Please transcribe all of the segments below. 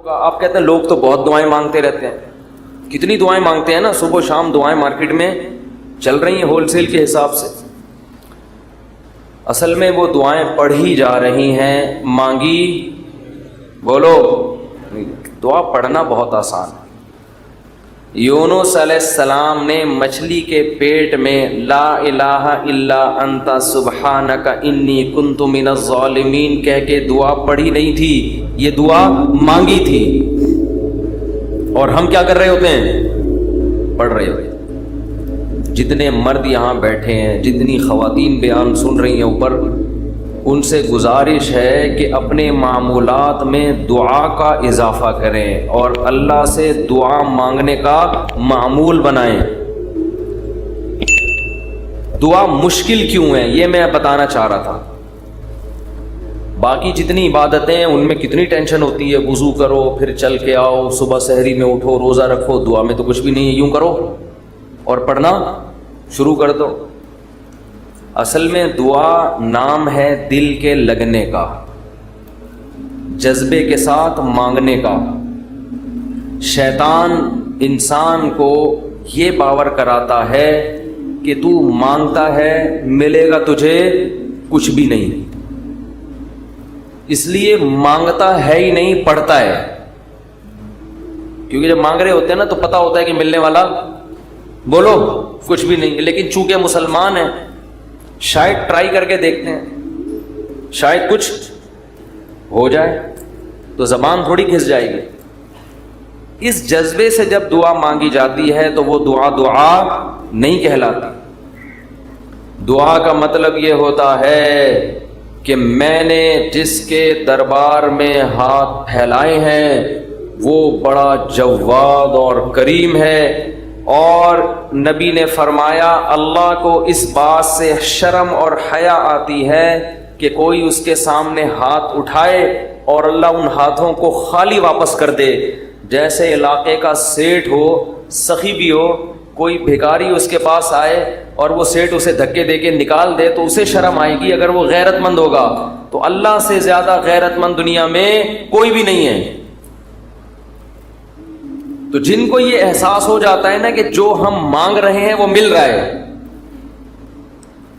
آپ کہتے ہیں لوگ تو بہت دعائیں مانگتے رہتے ہیں. کتنی دعائیں مانگتے ہیں نا, صبح شام دعائیں مارکیٹ میں چل رہی ہیں ہول سیل کے حساب سے. اصل میں وہ دعائیں پڑھی جا رہی ہیں, مانگی بولو. دعا پڑھنا بہت آسان ہے. یونس علیہ السلام نے مچھلی کے پیٹ میں لا الہ الا انت سبحانک انی کنت من الظالمین کہہ کے دعا پڑھی نہیں تھی, یہ دعا مانگی تھی. اور ہم کیا کر رہے ہوتے ہیں؟ پڑھ رہے ہوتے ہیں. جتنے مرد یہاں بیٹھے ہیں, جتنی خواتین بیان سن رہی ہیں اوپر, ان سے گزارش ہے کہ اپنے معمولات میں دعا کا اضافہ کریں اور اللہ سے دعا مانگنے کا معمول بنائیں. دعا مشکل کیوں ہے یہ میں بتانا چاہ رہا تھا. باقی جتنی عبادتیں ہیں ان میں کتنی ٹینشن ہوتی ہے, وضو کرو پھر چل کے آؤ, صبح سحری میں اٹھو, روزہ رکھو. دعا میں تو کچھ بھی نہیں ہے, یوں کرو اور پڑھنا شروع کر دو. اصل میں دعا نام ہے دل کے لگنے کا, جذبے کے ساتھ مانگنے کا. شیطان انسان کو یہ باور کراتا ہے کہ تو مانگتا ہے ملے گا تجھے کچھ بھی نہیں, اس لیے مانگتا ہے ہی نہیں, پڑھتا ہے. کیونکہ جب مانگ رہے ہوتے ہیں نا تو پتہ ہوتا ہے کہ ملنے والا بولو کچھ بھی نہیں. لیکن چونکہ مسلمان ہیں شاید ٹرائی کر کے دیکھتے ہیں, شاید کچھ ہو جائے, تو زبان تھوڑی گھس جائے گی. اس جذبے سے جب دعا مانگی جاتی ہے تو وہ دعا نہیں کہلاتی. دعا کا مطلب یہ ہوتا ہے کہ میں نے جس کے دربار میں ہاتھ پھیلائے ہیں وہ بڑا جواد اور کریم ہے. اور نبی نے فرمایا اللہ کو اس بات سے شرم اور حیا آتی ہے کہ کوئی اس کے سامنے ہاتھ اٹھائے اور اللہ ان ہاتھوں کو خالی واپس کر دے. جیسے علاقے کا سیٹھ ہو, سخی بھی ہو, کوئی بھکاری اس کے پاس آئے اور وہ سیٹھ اسے دھکے دے کے نکال دے تو اسے شرم آئے گی اگر وہ غیرت مند ہوگا. تو اللہ سے زیادہ غیرت مند دنیا میں کوئی بھی نہیں ہے. تو جن کو یہ احساس ہو جاتا ہے نا کہ جو ہم مانگ رہے ہیں وہ مل رہا ہے,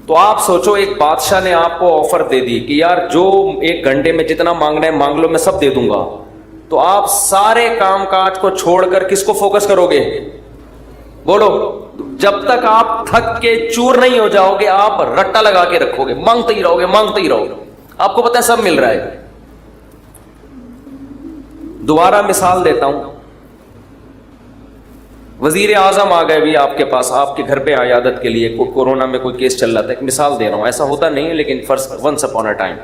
تو آپ سوچو ایک بادشاہ نے آپ کو آفر دے دی کہ یار جو 1 گھنٹے میں جتنا مانگنا ہے مانگ لو, میں سب دے دوں گا. تو آپ سارے کام کاج کو چھوڑ کر کس کو فوکس کرو گے؟ بولو. جب تک آپ تھک کے چور نہیں ہو جاؤ گے آپ رٹا لگا کے رکھو گے, مانگتے ہی رہو گے, مانگتے ہی رہو گے. آپ کو پتہ ہے سب مل رہا ہے. دوبارہ مثال دیتا ہوں. وزیر اعظم آ گئے بھی آپ کے پاس, آپ کے گھر پہ عیادت کے لیے, کورونا میں کوئی کیس چل رہا تھا, ایک مثال دے رہا ہوں, ایسا ہوتا نہیں ہے لیکن ونس اپون اے ٹائم.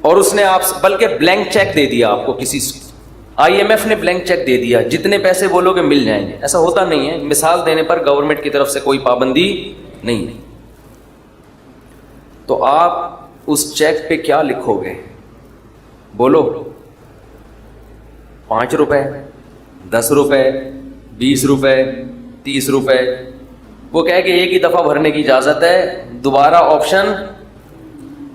اور اس نے آپ بلکہ بلینک چیک دے دیا آپ کو, کسی IMF نے بلینک چیک دے دیا, جتنے پیسے بولو گے مل جائیں گے. ایسا ہوتا نہیں ہے. مثال دینے پر گورنمنٹ کی طرف سے کوئی پابندی نہیں. تو آپ اس چیک پہ کیا لکھو گے؟ بولو. 5 روپے, 10 روپے, 20 روپے, 30 روپے. وہ کہے کہ ایک ہی دفعہ بھرنے کی اجازت ہے, دوبارہ آپشن.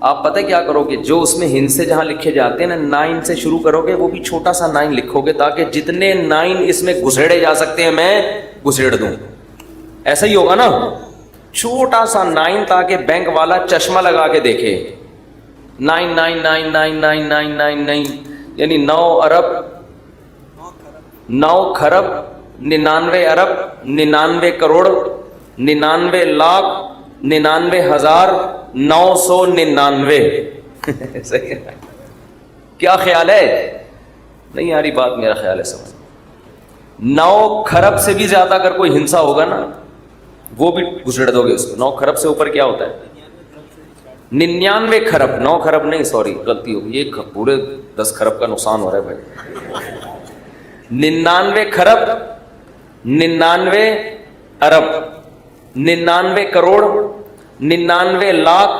آپ پتہ کیا کرو گے, جو اس میں ہند سے جہاں لکھے جاتے ہیں نا 9 سے شروع کرو گے, وہ بھی چھوٹا سا 9 لکھو گے تاکہ جتنے 9 اس میں گھسیڑے جا سکتے ہیں میں گھسیڑ دوں. ایسا ہی ہوگا نا, چھوٹا سا 9 تاکہ بینک والا چشمہ لگا کے دیکھے. 9 یعنی 9 ارب 9 کھرب 99 ارب 99 کروڑ 99 لاکھ 99,999. کیا خیال ہے؟ نہیں آ رہی بات, میرا خیال ہے سمجھ. 9 کھرب سے بھی زیادہ اگر کوئی ہنسا ہوگا نا وہ بھی گھسڑ دو گے اس کو. 9 کھرب سے اوپر کیا ہوتا ہے؟ 99 کھرب. 9 کھرب نہیں, سوری غلطی ہوگی, یہ پورے 10 کھرب کا نقصان ہو رہا ہے بھائی. 99 کھرب 99 ارب 99 کروڑ 99 لاکھ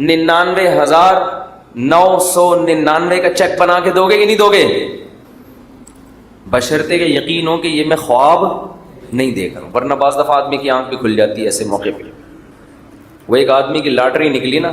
99,999 کا چیک بنا کے دو گے کہ نہیں دو گے؟ بشرطے کہ یقین ہو کہ یہ میں خواب نہیں دیکھ رہا ہوں. ورنہ بعض دفعہ آدمی کی آنکھ بھی کھل جاتی ہے ایسے موقع پہ. وہ ایک آدمی کی لاٹری نکلی نا,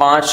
5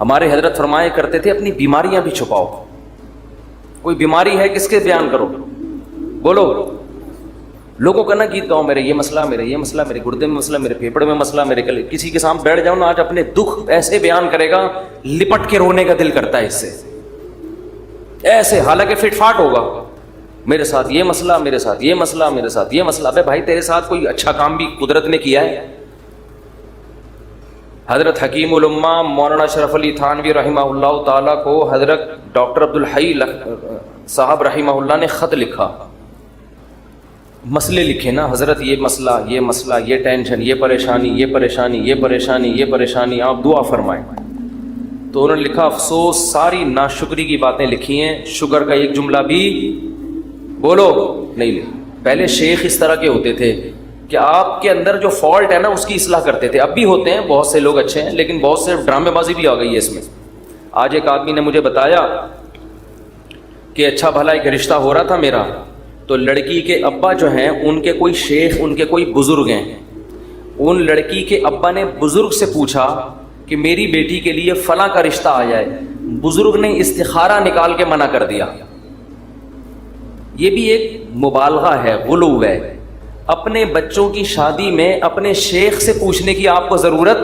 ہمارے حضرت فرمایا کرتے تھے اپنی بیماریاں بھی چھپاؤ. کوئی بیماری ہے کس کے بیان کرو, بولو. لوگوں کا نہ گیت گاؤں, میرے یہ مسئلہ, میرے یہ مسئلہ, میرے گردے میں مسئلہ, میرے پھیپڑے میں مسئلہ, میرے گلے. کسی کے سامنے بیٹھ جاؤ نا آج اپنے دکھ ایسے بیان کرے گا لپٹ کے رونے کا دل کرتا ہے اس سے ایسے, حالانکہ فٹ فاٹ ہوگا. میرے ساتھ یہ مسئلہ, میرے ساتھ یہ مسئلہ, میرے ساتھ یہ مسئلہ. بے بھائی تیرے ساتھ کوئی اچھا کام بھی قدرت نے کیا ہے؟ حضرت حکیم الامہ مولانا اشرف علی تھانوی رحمہ اللہ تعالیٰ کو حضرت ڈاکٹر عبدالحی صاحب رحمہ اللہ نے خط لکھا, مسئلے لکھے نا, حضرت یہ مسئلہ, یہ مسئلہ, یہ ٹینشن, یہ پریشانی, یہ پریشانی, یہ پریشانی, یہ پریشانی, آپ دعا فرمائیں. تو انہوں نے لکھا افسوس ساری ناشکری کی باتیں لکھی ہیں, شکر کا ایک جملہ بھی بولو نہیں لکھا. پہلے شیخ اس طرح کے ہوتے تھے کہ آپ کے اندر جو فالٹ ہے نا اس کی اصلاح کرتے تھے. اب بھی ہوتے ہیں, بہت سے لوگ اچھے ہیں, لیکن بہت سے ڈرامے بازی بھی آ گئی ہے اس میں. آج ایک آدمی نے مجھے بتایا کہ اچھا بھلا ایک رشتہ ہو رہا تھا میرا, تو لڑکی کے ابا جو ہیں ان کے کوئی شیخ, ان کے کوئی بزرگ ہیں. ان لڑکی کے ابا نے بزرگ سے پوچھا کہ میری بیٹی کے لیے فلاں کا رشتہ آ جائے. بزرگ نے استخارہ نکال کے منع کر دیا. یہ بھی ایک مبالغہ ہے, غلو ہے. اپنے بچوں کی شادی میں اپنے شیخ سے پوچھنے کی آپ کو ضرورت.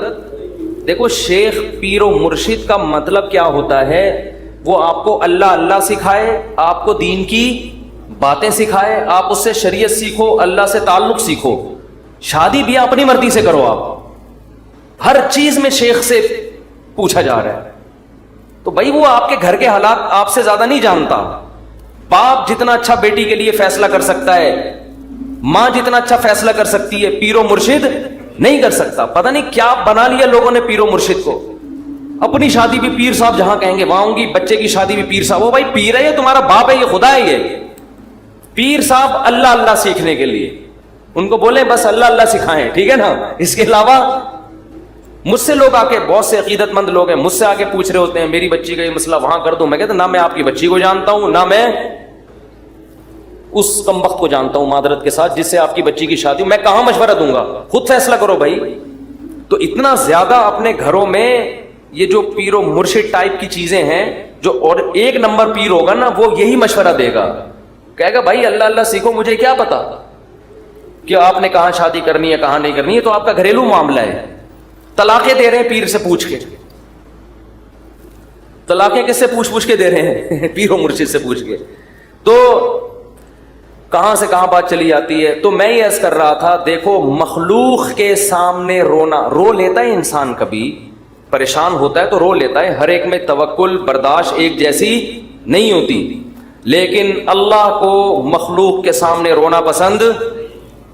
دیکھو شیخ پیر و مرشد کا مطلب کیا ہوتا ہے, وہ آپ کو اللہ اللہ سکھائے, آپ کو دین کی باتیں سکھائے, آپ اس سے شریعت سیکھو, اللہ سے تعلق سیکھو. شادی بھی اپنی مرضی سے کرو. آپ ہر چیز میں شیخ سے پوچھا جا رہا ہے. تو بھائی وہ آپ کے گھر کے حالات آپ سے زیادہ نہیں جانتا. باپ جتنا اچھا بیٹی کے لیے فیصلہ کر سکتا ہے, ماں جتنا اچھا فیصلہ کر سکتی ہے, پیر و مرشد نہیں کر سکتا. پتہ نہیں کیا بنا لیا لوگوں نے پیر و مرشد کو. اپنی شادی بھی پیر صاحب جہاں کہیں گے وہاں ہوں گی, بچے کی شادی بھی پیر صاحب. وہ بھائی پیر ہے, یہ تمہارا باپ ہے, یہ خدا ہے. یہ پیر صاحب اللہ اللہ سیکھنے کے لیے, ان کو بولیں بس اللہ اللہ سکھائیں, ٹھیک ہے نا. اس کے علاوہ مجھ سے لوگ آ کے, بہت سے عقیدت مند لوگ ہیں, مجھ سے آ کے پوچھ رہے ہوتے ہیں میری بچی کا یہ مسئلہ وہاں کر دوں. میں کہتا نہ میں آپ کی بچی کو جانتا ہوں, نہ میں اس کم وقت کو جانتا ہوں معذرت کے ساتھ جس سے آپ کی بچی کی شادی. میں کہاں مشورہ دوں گا, خود فیصلہ کرو بھائی. تو اتنا زیادہ اپنے گھروں میں یہ جو پیر و مرشد ٹائپ کی چیزیں ہیں, جو اور ایک نمبر پیر ہوگا نا وہ یہی مشورہ دے گا, کہے گا بھائی اللہ اللہ سیکھو, مجھے کیا پتا کہ آپ نے کہاں شادی کرنی ہے کہاں نہیں کرنی ہے. تو آپ کا گھریلو معاملہ ہے. طلاقیں دے رہے ہیں پیر سے پوچھ کے. طلاقیں کس سے پوچھ کے دے رہے ہیں؟ پیر و مرشد سے پوچھ کے. تو کہاں سے کہاں بات چلی جاتی ہے. تو میں یہ عرض کر رہا تھا, دیکھو مخلوق کے سامنے رونا, رو لیتا ہے انسان, کبھی پریشان ہوتا ہے تو رو لیتا ہے. ہر ایک میں توکل برداشت ایک جیسی نہیں ہوتی, لیکن اللہ کو مخلوق کے سامنے رونا پسند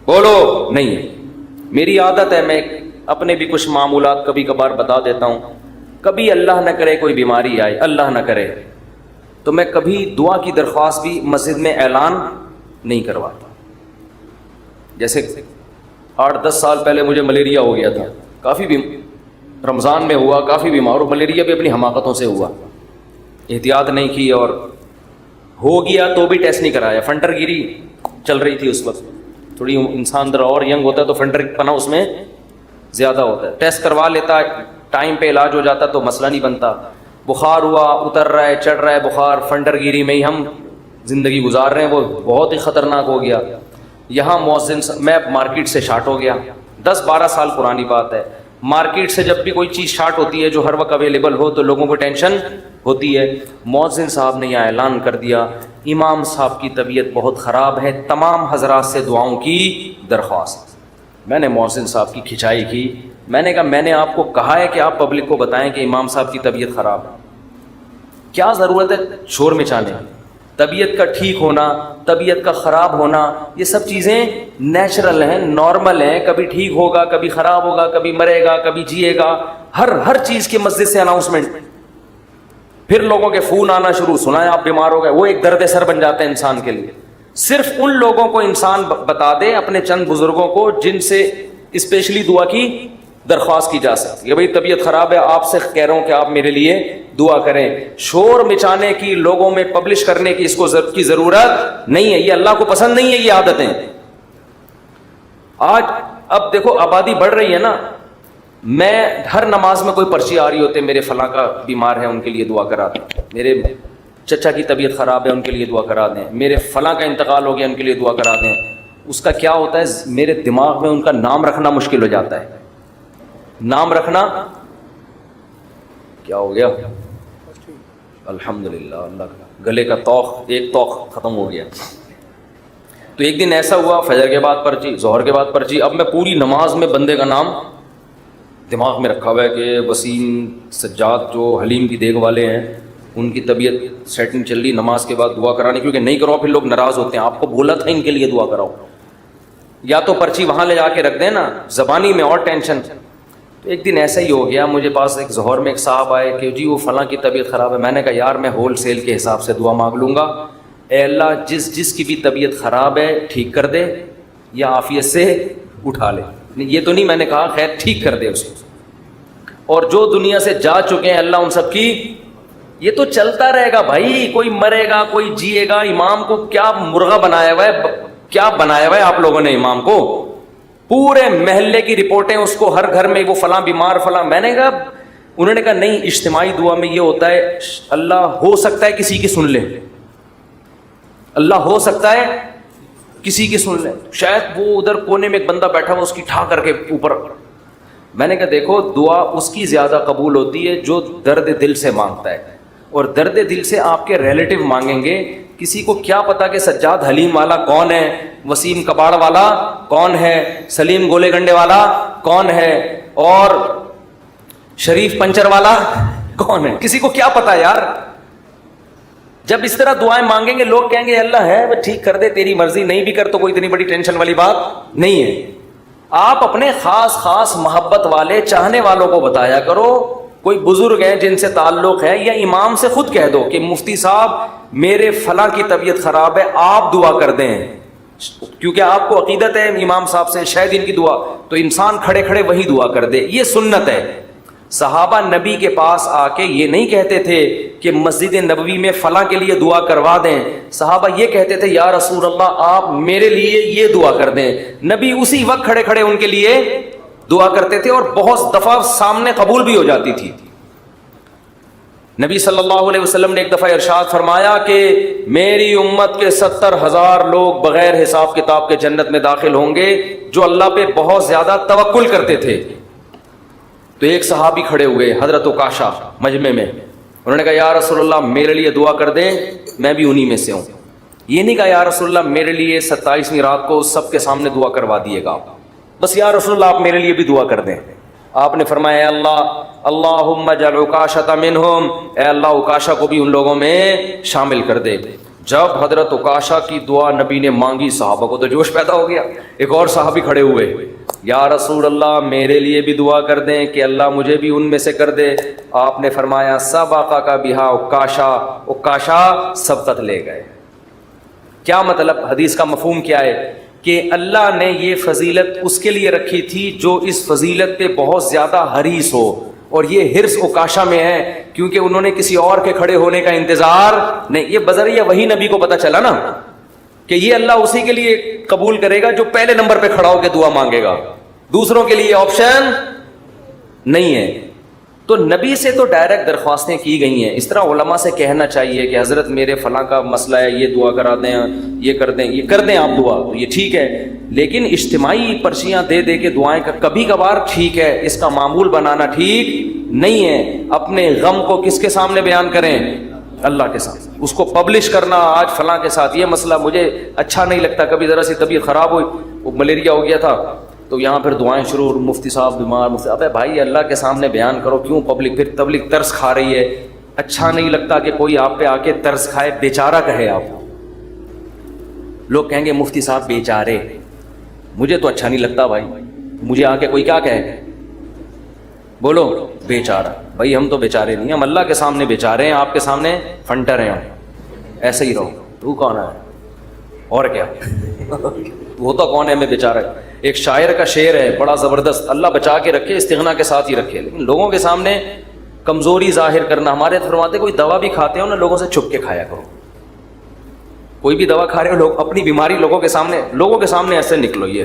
بولو نہیں ہے. میری عادت ہے, میں اپنے بھی کچھ معمولات کبھی کبھار بتا دیتا ہوں. کبھی اللہ نہ کرے کوئی بیماری آئے, اللہ نہ کرے, تو میں کبھی دعا کی درخواست بھی مسجد میں اعلان نہیں کرواتا. جیسے 8-10 سال پہلے مجھے ملیریا ہو گیا تھا, کافی رمضان میں ہوا, کافی بیمار. ملیریا بھی اپنی حماقتوں سے ہوا, احتیاط نہیں کی, اور ہو گیا تو بھی ٹیسٹ نہیں کرایا. فنٹر گیری چل رہی تھی اس وقت, تھوڑی انسان اندر اور ینگ ہوتا ہے تو فنٹر پنا اس میں زیادہ ہوتا ہے. ٹیسٹ کروا لیتا, ٹائم پہ علاج ہو جاتا تو مسئلہ نہیں بنتا. بخار ہوا, اتر رہا ہے, چڑھ رہا ہے بخار, فنٹر گیری میں ہی ہم زندگی گزار رہے ہیں, وہ بہت ہی خطرناک ہو گیا. یہاں مؤذن, میں مارکیٹ سے شارٹ ہو گیا, 10-12 سال پرانی بات ہے. مارکیٹ سے جب بھی کوئی چیز شارٹ ہوتی ہے جو ہر وقت اویلیبل ہو تو لوگوں کو ٹینشن ہوتی ہے. مؤذن صاحب نے یہ اعلان کر دیا, امام صاحب کی طبیعت بہت خراب ہے, تمام حضرات سے دعاؤں کی درخواست. میں نے مؤذن صاحب کی کھچائی کی, میں نے کہا میں نے آپ کو کہا ہے کہ آپ پبلک کو بتائیں کہ امام صاحب کی طبیعت خراب ہے, کیا ضرورت ہے شور مچانے. طبیعت کا ٹھیک ہونا, طبیعت کا خراب ہونا, یہ سب چیزیں نیچرل ہیں, نارمل ہیں. کبھی ٹھیک ہوگا, کبھی خراب ہوگا, کبھی مرے گا, کبھی جیے گا. ہر چیز کی مسجد سے اناؤنسمنٹ. پھر لوگوں کے فون آنا شروع, سنا ہے آپ بیمار ہو گئے. وہ ایک درد سر بن جاتے ہیں انسان کے لیے. صرف ان لوگوں کو انسان بتا دے, اپنے چند بزرگوں کو جن سے اسپیشلی دعا کی درخواست کی جا سکتی ہے. بھائی طبیعت خراب ہے, آپ سے کہہ رہا ہوں کہ آپ میرے لیے دعا کریں. شور مچانے کی, لوگوں میں پبلش کرنے کی اس کو کی ضرورت نہیں ہے. یہ اللہ کو پسند نہیں ہے یہ عادتیں. آج اب دیکھو آبادی بڑھ رہی ہے نا, میں ہر نماز میں کوئی پرچی آ رہی ہوتے میرے فلاں کا بیمار ہے ان کے لیے دعا کرا دیں, میرے چچا کی طبیعت خراب ہے ان کے لیے دعا کرا دیں, میرے فلاں کا انتقال ہو گیا ان کے لیے دعا کرا دیں. اس کا کیا ہوتا ہے, میرے دماغ میں ان کا نام رکھنا مشکل ہو جاتا ہے. نام رکھنا کیا ہو گیا, الحمدللہ اللہ کا گلے کا توق, ایک توق ختم ہو گیا. تو ایک دن ایسا ہوا, فجر کے بعد پرچی, ظہر کے بعد پرچی. اب میں پوری نماز میں بندے کا نام دماغ میں رکھا ہوا ہے کہ وسیم سجاد جو حلیم کی دیگ والے ہیں ان کی طبیعت سیٹنگ چل رہی, نماز کے بعد دعا کرانی, کیونکہ نہیں کراؤ پھر لوگ ناراض ہوتے ہیں. آپ کو بولا تھا ان کے لیے دعا کراؤ. یا تو پرچی وہاں لے جا کے رکھ دیں نا, زبانی میں اور ٹینشن. تو ایک دن ایسا ہی ہو گیا, مجھے پاس ایک ظہر میں ایک صاحب آئے کہ جی وہ فلاں کی طبیعت خراب ہے. میں نے کہا یار میں ہول سیل کے حساب سے دعا مانگ لوں گا, اے اللہ جس کی بھی طبیعت خراب ہے ٹھیک کر دے یا عافیت سے اٹھا لے. یہ تو نہیں میں نے کہا خیر ٹھیک کر دے اسے, اور جو دنیا سے جا چکے ہیں اللہ ان سب کی, یہ تو چلتا رہے گا بھائی, کوئی مرے گا کوئی جیے گا. امام کو کیا مرغا بنایا ہوا ہے, کیا بنایا ہوا ہے آپ لوگوں نے امام کو, پورے محلے کی رپورٹیں اس کو, ہر گھر میں وہ فلاں بیمار فلاں. میں نے کہا, انہوں نے کہا نہیں اجتماعی دعا میں یہ ہوتا ہے اللہ ہو سکتا ہے کسی کی سن لے, اللہ ہو سکتا ہے کسی کی سن لے. شاید وہ ادھر کونے میں ایک بندہ بیٹھا ہوا اس کی ٹھا کر کے اوپر. میں نے کہا دیکھو دعا اس کی زیادہ قبول ہوتی ہے جو درد دل سے مانگتا ہے, اور درد دل سے آپ کے ریلیٹو مانگیں گے. کسی کو کیا پتا کہ سجاد حلیم والا کون ہے, وسیم کباڑ والا کون ہے, سلیم گولے گنڈے والا کون ہے, اور شریف پنچر والا کون ہے, کسی کو کیا پتا یار. جب اس طرح دعائیں مانگیں گے لوگ کہیں گے اللہ ہے وہ ٹھیک کر دے, تیری مرضی, نہیں بھی کر تو کوئی اتنی بڑی ٹینشن والی بات نہیں ہے. آپ اپنے خاص محبت والے چاہنے والوں کو بتایا کرو. کوئی بزرگ ہیں جن سے تعلق ہے, یا امام سے خود کہہ دو کہ مفتی صاحب میرے فلاں کی طبیعت خراب ہے آپ دعا کر دیں, کیونکہ آپ کو عقیدت ہے امام صاحب سے شاید ان کی دعا, تو انسان کھڑے کھڑے وہی دعا کر دے. یہ سنت ہے. صحابہ نبی کے پاس آ کے یہ نہیں کہتے تھے کہ مسجد نبوی میں فلاں کے لیے دعا کروا دیں. صحابہ یہ کہتے تھے یا رسول اللہ آپ میرے لیے یہ دعا کر دیں. نبی اسی وقت کھڑے کھڑے ان کے لیے دعا کرتے تھے, اور بہت دفعہ سامنے قبول بھی ہو جاتی تھی. نبی صلی اللہ علیہ وسلم نے ایک دفعہ ارشاد فرمایا کہ میری امت کے 70,000 لوگ بغیر حساب کتاب کے جنت میں داخل ہوں گے جو اللہ پہ بہت زیادہ توکل کرتے تھے. تو ایک صحابی کھڑے ہوئے حضرت عکاشہ مجمع میں, انہوں نے کہا یا رسول اللہ میرے لیے دعا کر دیں, میں بھی انہی میں سے ہوں. یہ نہیں کہا یا رسول اللہ میرے لیے 27ویں رات کو سب کے سامنے دعا کروا دیے گا, بس یا رسول اللہ آپ میرے لیے بھی دعا کر دیں. آپ نے فرمایا اللہ اللہم اجعل عکاشۃ منہم, اے اللہ عکاشہ کو بھی ان لوگوں میں شامل کر دے. جب حضرت عکاشہ کی دعا نبی نے مانگی صحابہ کو تو جوش پیدا ہو گیا. ایک اور صحابی کھڑے ہوئے, یا رسول اللہ میرے لیے بھی دعا کر دیں کہ اللہ مجھے بھی ان میں سے کر دے. آپ نے فرمایا سبقک بہا عکاشہ, عکاشہ سبقت لے گئے. کیا مطلب, حدیث کا مفہوم کیا ہے کہ اللہ نے یہ فضیلت اس کے لیے رکھی تھی جو اس فضیلت پہ بہت زیادہ حریص ہو, اور یہ حرص عکاشہ میں ہے کیونکہ انہوں نے کسی اور کے کھڑے ہونے کا انتظار نہیں. یہ بذریعہ وہی نبی کو پتہ چلا نا کہ یہ اللہ اسی کے لیے قبول کرے گا جو پہلے نمبر پہ کھڑا ہو کے دعا مانگے گا, دوسروں کے لیے آپشن نہیں ہے. تو نبی سے تو ڈائریکٹ درخواستیں کی گئی ہیں. اس طرح علماء سے کہنا چاہیے کہ حضرت میرے فلاں کا مسئلہ ہے, یہ دعا کرا دیں, یہ کر دیں, یہ کر دیں آپ دعا, تو یہ ٹھیک ہے. لیکن اجتماعی پرچیاں دے دے کے دعائیں کبھی کبھار ٹھیک ہے, اس کا معمول بنانا ٹھیک نہیں ہے. اپنے غم کو کس کے سامنے بیان کریں, اللہ کے ساتھ. اس کو پبلش کرنا آج فلاں کے ساتھ یہ مسئلہ مجھے اچھا نہیں لگتا, کبھی ذرا سی طبیعت خراب ہوئی, وہ ملیریا ہو گیا تھا تو یہاں پھر دعائیں شروع, مفتی صاحب بیمار, مفتی. ابے بھائی اللہ کے سامنے بیان کرو, کیوں پبلک, پھر تبلیغ ترس کھا رہی ہے. اچھا نہیں لگتا کہ کوئی آپ پہ آ کے ترس کھائے, بیچارہ کہے آپ. لوگ کہیں گے مفتی صاحب بیچارے, مجھے تو اچھا نہیں لگتا بھائی, مجھے آ کے کوئی کیا کہے, بولو بیچارہ. بھائی ہم تو بیچارے نہیں, ہم اللہ کے سامنے بیچارے ہیں, آپ کے سامنے فنٹر ہیں. ایسے ہی رہو, تو کون ہے اور کیا وہ تو کون ہے, میں بیچارہ. ایک شاعر کا شعر ہے بڑا زبردست, اللہ بچا کے رکھے, استغنا کے ساتھ ہی رکھے, لیکن لوگوں کے سامنے کمزوری ظاہر کرنا. ہمارے فرماتے کوئی دوا بھی کھاتے ہو نا لوگوں سے چھپ کے کھایا کرو. کوئی بھی دوا کھا رہے ہو, لوگ اپنی بیماری لوگوں کے سامنے ایسے نکلو, یہ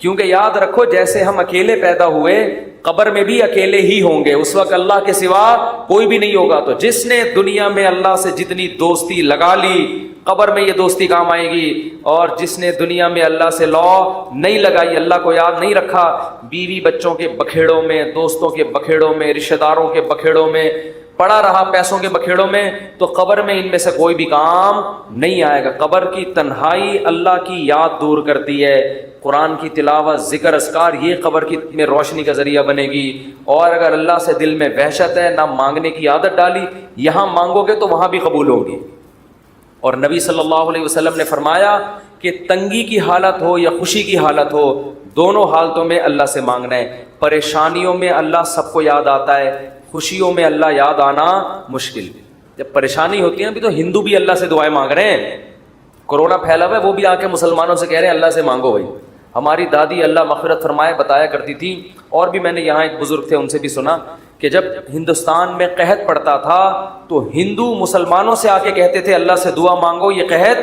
کیونکہ یاد رکھو جیسے ہم اکیلے پیدا ہوئے قبر میں بھی اکیلے ہی ہوں گے, اس وقت اللہ کے سوا کوئی بھی نہیں ہوگا. تو جس نے دنیا میں اللہ سے جتنی دوستی لگا لی قبر میں یہ دوستی کام آئے گی, اور جس نے دنیا میں اللہ سے لا نہیں لگائی, اللہ کو یاد نہیں رکھا, بیوی بچوں کے بکھیڑوں میں, دوستوں کے بکھیڑوں میں, رشتہ داروں کے بکھیڑوں میں پڑا رہا, پیسوں کے بکھیڑوں میں, تو قبر میں ان میں سے کوئی بھی کام نہیں آئے گا. قبر کی تنہائی اللہ کی یاد دور کرتی ہے. قرآن کی تلاوت, ذکر, اذکار, یہ قبر کی میں روشنی کا ذریعہ بنے گی. اور اگر اللہ سے دل میں وحشت ہے, نہ مانگنے کی عادت ڈالی, یہاں مانگو گے تو وہاں بھی قبول ہوگی. اور نبی صلی اللہ علیہ وسلم نے فرمایا کہ تنگی کی حالت ہو یا خوشی کی حالت ہو, دونوں حالتوں میں اللہ سے مانگنا ہے. پریشانیوں میں اللہ سب کو یاد آتا ہے, خوشیوں میں اللہ یاد آنا مشکل. جب پریشانی ہوتی ہے ابھی تو ہندو بھی اللہ سے دعائیں مانگ رہے ہیں. کورونا پھیلا ہوا ہے, وہ بھی آ کے مسلمانوں سے کہہ رہے ہیں اللہ سے مانگو بھائی. ہماری دادی اللہ مغفرت فرمائے بتایا کرتی تھی, اور بھی میں نے یہاں ایک بزرگ تھے ان سے بھی سنا, کہ جب ہندوستان میں قحط پڑتا تھا تو ہندو مسلمانوں سے آ کے کہتے تھے اللہ سے دعا مانگو یہ قحط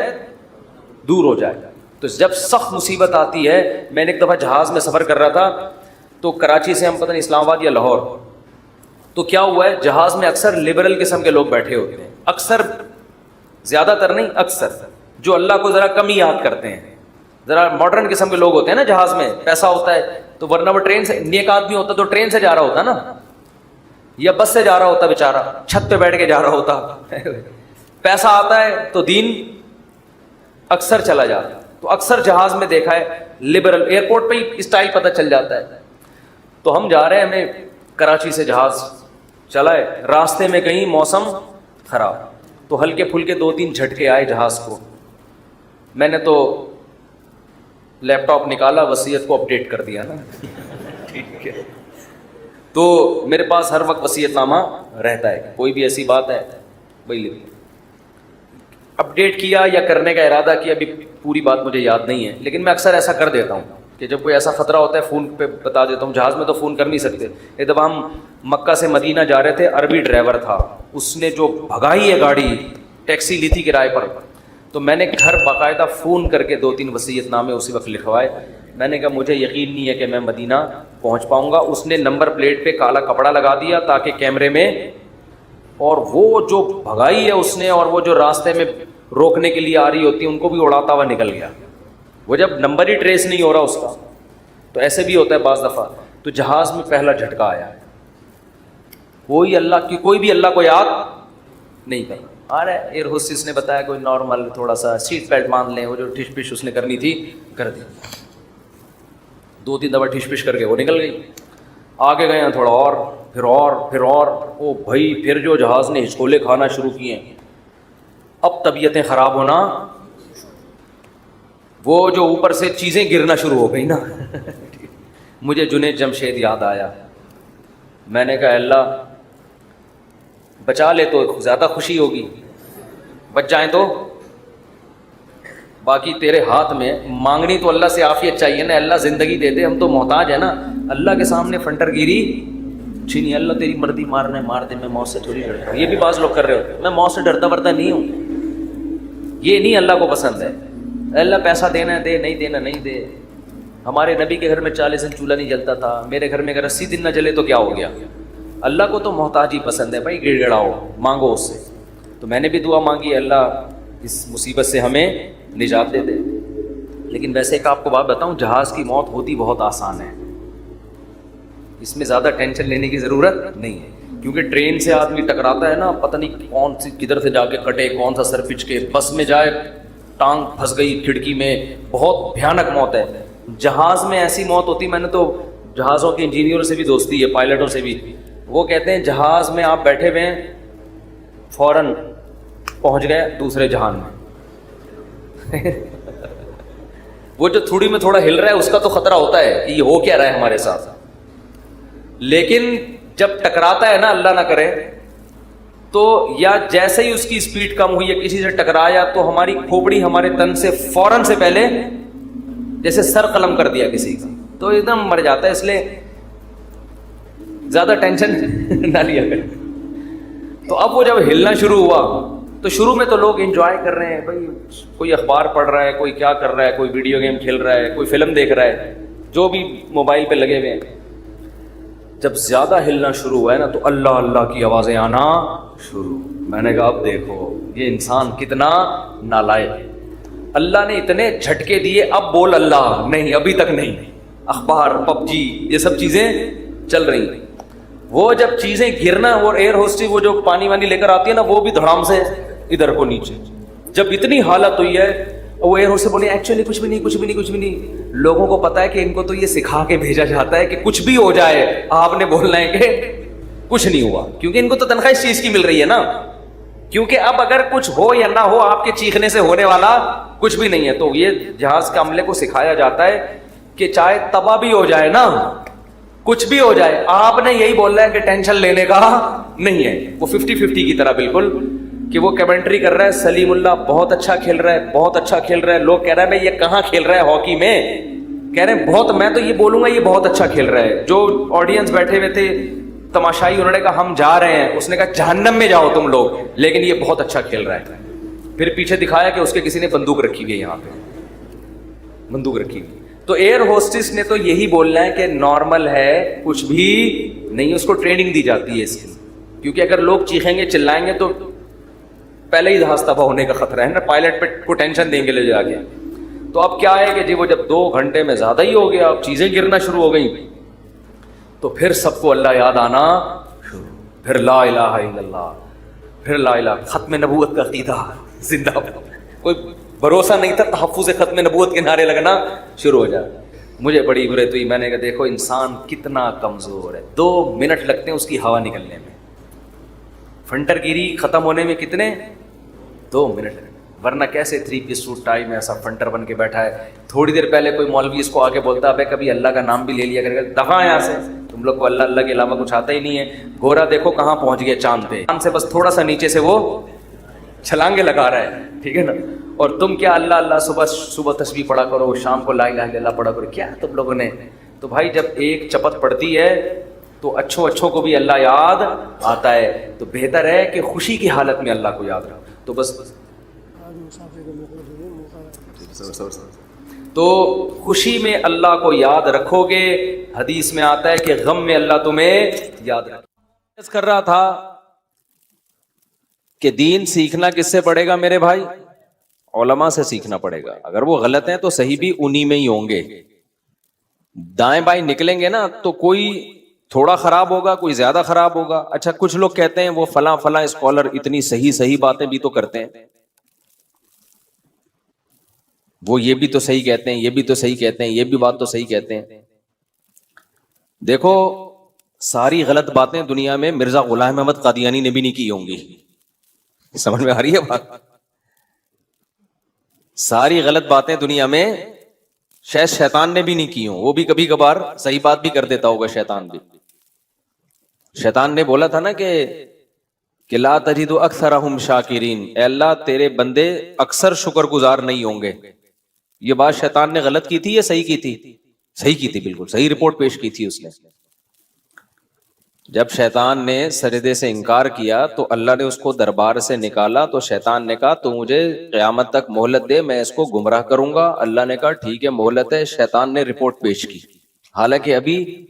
دور ہو جائے. تو جب سخت مصیبت آتی ہے, میں نے ایک دفعہ جہاز میں سفر کر رہا تھا, تو کراچی سے ہم پتہ نہیں اسلام آباد یا لاہور, تو کیا ہوا ہے جہاز میں اکثر لبرل قسم کے لوگ بیٹھے ہوتے ہیں, اکثر, زیادہ تر نہیں, اکثر, جو اللہ کو ذرا کم ہی یاد کرتے ہیں. ذرا ماڈرن قسم کے لوگ ہوتے ہیں نا, جہاز میں پیسہ ہوتا ہے تو ورنہ وہ ٹرین سے, نیک آدمی ہوتا تو ٹرین سے جا رہا ہوتا نا, یا بس سے جا رہا ہوتا بیچارہ, چھت پہ بیٹھ کے جا رہا ہوتا. پیسہ آتا ہے تو دین اکثر چلا جاتا. تو اکثر جہاز میں دیکھا ہے لبرل, ایئرپورٹ پہ ہی اسٹائل پتہ چل جاتا ہے. تو ہم جا رہے ہیں, ہمیں کراچی سے جہاز چلا ہے, راستے میں کہیں موسم خراب, تو ہلکے پھلکے 2-3 جھٹکے آئے جہاز کو. میں نے تو لیپ ٹاپ نکالا, وصیت کو اپڈیٹ کر دیا نا. ٹھیک ہے, تو میرے پاس ہر وقت وصیت نامہ رہتا ہے, کوئی بھی ایسی بات ہے وہی اپڈیٹ کیا یا کرنے کا ارادہ کیا, ابھی پوری بات مجھے یاد نہیں ہے, لیکن میں اکثر ایسا کر دیتا ہوں کہ جب کوئی ایسا خطرہ ہوتا ہے فون پہ بتا دیتا ہوں. جہاز میں تو فون کر نہیں سکتے. ایک دفعہ ہم مکہ سے مدینہ جا رہے تھے, عربی ڈرائیور تھا, اس نے جو بھگائی ہے گاڑی, ٹیکسی لی تھی کرائے پر, تو میں نے گھر باقاعدہ فون کر کے 2-3 وصیت نامے اسی وقت لکھوائے. میں نے کہا مجھے یقین نہیں ہے کہ میں مدینہ پہنچ پاؤں گا. اس نے نمبر پلیٹ پہ کالا کپڑا لگا دیا تاکہ کیمرے میں, اور وہ جو بھگائی ہے اس نے, اور وہ جو راستے میں روکنے کے لیے آ رہی ہوتی ان کو بھی اڑاتا ہوا نکل گیا. وہ جب نمبر ہی ٹریس نہیں ہو رہا اس کا, تو ایسے بھی ہوتا ہے بعض دفعہ. تو جہاز میں پہلا جھٹکا آیا, کوئی اللہ کی, کوئی بھی اللہ کو یاد نہیں کر. آ رہا ہے ایئر ہوسٹس نے بتایا کوئی نارمل تھوڑا سا سیٹ بیلٹ باندھ لیں, وہ جو ٹھش پش اس نے کرنی تھی کر دی. 2-3 دفعہ ٹھش پش کر کے وہ نکل گئی. آگے گئے ہیں تھوڑا اور, پھر اور, پھر اور, او بھائی پھر جو جہاز نے ہچکولے کھانا شروع کیے, اب طبیعتیں خراب ہونا, وہ جو اوپر سے چیزیں گرنا شروع ہو گئی نا. مجھے جنید جمشید یاد آیا. میں نے کہا اللہ بچا لے تو زیادہ خوشی ہوگی, بچ جائیں تو باقی تیرے ہاتھ میں. مانگنی تو اللہ سے عافیت چاہیے نا, اللہ زندگی دے دے, ہم تو محتاج ہیں نا. اللہ کے سامنے فنٹر گیری اچھی نہیں. اللہ تیری مرضی, مارنے مار دے, میں موت سے تھوڑی ڈرتا ہوں. یہ بھی بعض لوگ کر رہے ہوتے ہیں, میں موت سے ڈرتا ورتا نہیں ہوں. یہ نہیں اللہ کو پسند ہے. اللہ پیسہ دینا دے, نہیں دینا نہیں دے. ہمارے نبی کے گھر میں 40 دن چولہا نہیں جلتا تھا, میرے گھر میں اگر 80 دن نہ جلے تو کیا ہو گیا. اللہ کو تو محتاجی پسند ہے بھائی, گڑ گڑاؤ, مانگو اس سے. تو میں نے بھی دعا مانگی, اللہ اس مصیبت سے ہمیں نجات دے دے. لیکن ویسے ایک آپ کو بات بتاؤں, جہاز کی موت ہوتی بہت آسان ہے, اس میں زیادہ ٹینشن لینے کی ضرورت نہیں ہے. کیونکہ ٹرین سے آدمی ٹکراتا ہے نا, پتہ نہیں کون سی کدھر سے جا کے کٹے, کون سا سر پچ کے, بس میں جائے ٹانگ پھنس گئی کھڑکی میں, بہت بھیانک موت ہے. جہاز میں ایسی موت ہوتی, میں نے تو جہازوں کے انجینئروں سے بھی دوستی ہے, پائلٹوں سے بھی, وہ کہتے ہیں جہاز میں آپ بیٹھے ہوئے ہیں, فوراً پہنچ گئے دوسرے جہان میں. وہ جو تھوڑی میں تھوڑا ہل رہا ہے اس کا تو خطرہ ہوتا ہے کہ یہ ہو کیا رہا ہے ہمارے ساتھ, لیکن جب ٹکراتا ہے نا, اللہ نہ کرے, تو یا جیسے ہی اس کی اسپیڈ کم ہوئی یا کسی سے ٹکرایا تو ہماری کھوپڑی ہمارے تن سے فوراً سے پہلے جیسے سر قلم کر دیا کسی کا, تو ایک دم مر جاتا ہے. اس لیے زیادہ ٹینشن نہ لیا کریں. تو اب وہ جب ہلنا شروع ہوا تو شروع میں تو لوگ انجوائے کر رہے ہیں بھائی, کوئی اخبار پڑھ رہا ہے, کوئی کیا کر رہا ہے, کوئی ویڈیو گیم کھیل رہا ہے, کوئی فلم دیکھ رہا ہے. جو بھی موبائل پہ لگے ہوئے ہیں. جب زیادہ ہلنا شروع ہوا ہے نا تو اللہ اللہ کی آوازیں آنا شروع. میں نے کہا اب دیکھو یہ انسان کتنا نالائق ہے. اللہ نے اتنے جھٹکے دیے, اب بول اللہ نہیں, ابھی تک نہیں. اخبار, پب جی, یہ سب چیزیں چل رہی ہیں. وہ جب چیزیں گرنا, وہ ایئر ہوسٹس وہ جو پانی وانی لے کر آتی ہے نا, وہ بھی دھڑام سے ادھر کو نیچے. جب اتنی حالت ہوئی ہے, وہ ایئر ہوسٹس بولے ایکچولی کچھ بھی نہیں, کچھ بھی نہیں, کچھ بھی نہیں. لوگوں کو پتا ہے کہ ان کو تو یہ سکھا کے بھیجا جاتا ہے کہ کچھ بھی ہو جائے آپ نے بولنا ہے کہ کچھ نہیں ہوا, کیونکہ ان کو تو تنخواہ اس چیز کی مل رہی ہے نا. کیونکہ اب اگر کچھ ہو یا نہ ہو, آپ کے چیخنے سے ہونے والا کچھ بھی نہیں ہے. تو یہ جہاز کے عملے کو سکھایا جاتا ہے کہ چاہے تباہ بھی ہو جائے نا, کچھ بھی ہو جائے, آپ نے یہی بولنا ہے کہ ٹینشن لینے کا نہیں ہے. وہ 50-50 کی طرح بالکل, کہ وہ کمنٹری کر رہا ہے سلیم اللہ بہت اچھا کھیل رہا ہے, بہت اچھا کھیل رہا ہے. لوگ کہہ رہے ہیں بھائی یہ کہاں کھیل رہا ہے ہاکی میں, کہہ رہے ہیں بہت, میں تو یہ بولوں گا یہ بہت اچھا کھیل رہا ہے. جو آڈینس بیٹھے ہوئے تھے تماشائی, انہوں نے کہا ہم جا رہے ہیں, اس نے کہا جہنم میں جاؤ تم لوگ, لیکن یہ بہت اچھا کھیل رہا ہے. پھر پیچھے دکھایا کہ اس کے کسی نے بندوق رکھی ہوئی ہے, یہاں پہ بندوق رکھی ہوئی. تو ایئر ہوسٹس نے تو یہی بولنا ہے کہ نارمل ہے, کچھ بھی نہیں. اس کو ٹریننگ دی جاتی ہے اس کی, کیونکہ اگر لوگ چیخیں گے چلائیں گے تو پہلے ہی جہاز تباہ ہونے کا خطرہ ہے نا, پائلٹ پہ کو ٹینشن دیں گے لے جا کے. تو اب کیا ہے کہ جی وہ جب 2 گھنٹے میں زیادہ ہی ہو گیا, اب چیزیں گرنا شروع ہو گئیں, تو پھر سب کو اللہ یاد آنا شروع. پھر لا الہ الا اللہ, پھر لا الہ, ختم نبوت کا عقیدہ زندہ. کوئی بھروسہ نہیں تھا, تحفظ ختم نبوت کے نعرے لگنا شروع ہو جائے. مجھے بڑی عبرت ہوئی, میں نے کہا دیکھو انسان کتنا کمزور ہے. 2 منٹ لگتے ہیں اس کی ہوا نکلنے میں, فنٹر گیری ختم ہونے میں کتنے 2 منٹ. ورنہ کیسے 3 پیس سوٹ ٹائی میں ایسا فنٹر بن کے بیٹھا ہے. تھوڑی دیر پہلے کوئی مولوی اس کو آ کے بولتا ہے کبھی اللہ کا نام بھی لے لیا کرے گا, دفعہ یہاں سے, تم لوگ کو اللہ اللہ کے علاوہ کچھ آتا ہی نہیں ہے. گورا دیکھو کہاں پہنچ گیا چاند پہ, چاند سے بس تھوڑا سا نیچے سے وہ چھلانگے لگا رہا ہے, ٹھیک ہے نا. اور تم کیا اللہ اللہ صبح تسبیح پڑھا کرو, شام کو لا الہ الا اللہ پڑھا کرو, کیا تم لوگوں نے. تو بھائی جب ایک چپت پڑتی ہے تو اچھوں کو بھی اللہ یاد آتا ہے. تو بہتر ہے کہ خوشی کی حالت میں اللہ کو یاد رکھو. تو بس تو خوشی میں اللہ کو یاد رکھو گے. حدیث میں آتا ہے کہ غم میں اللہ تمہیں یاد رکھے. کر رہا تھا کہ دین سیکھنا کس سے پڑے گا میرے بھائی, علماء سے سیکھنا پڑے گا. اگر وہ غلط ہیں تو صحیح بھی انہی میں ہی ہوں گے. دائیں بائیں نکلیں گے نا تو کوئی تھوڑا خراب ہوگا, کوئی زیادہ خراب ہوگا. اچھا کچھ لوگ کہتے ہیں وہ فلاں اسکالر اتنی صحیح باتیں بھی تو کرتے ہیں, وہ یہ بھی تو صحیح کہتے ہیں, یہ بھی تو صحیح کہتے ہیں, یہ بھی بات تو صحیح کہتے ہیں. دیکھو ساری غلط باتیں دنیا میں مرزا غلام احمد قادیانی نے بھی نہیں کی ہوں گی. سمجھ میں آ رہی ہے بات؟ ساری غلط باتیں دنیا میں شاید شیطان نے بھی نہیں کی ہوں. وہ بھی کبھی کبھار صحیح بات بھی کر دیتا ہوگا شیطان بھی. شیطان نے بولا تھا نا کہ لا تجد اکثرہم شاکرین, اے اللہ تیرے بندے اکثر شکر گزار نہیں ہوں گے. یہ بات شیطان نے غلط کی تھی یا صحیح کی تھی؟ صحیح کی تھی, بالکل صحیح رپورٹ پیش کی تھی اس نے. جب شیطان نے سجدے سے انکار کیا تو اللہ نے اس کو دربار سے نکالا. تو شیطان نے کہا تو مجھے قیامت تک مہلت دے, میں اس کو گمراہ کروں گا. اللہ نے کہا ٹھیک ہے مہلت ہے. شیطان نے رپورٹ پیش کی, حالانکہ ابھی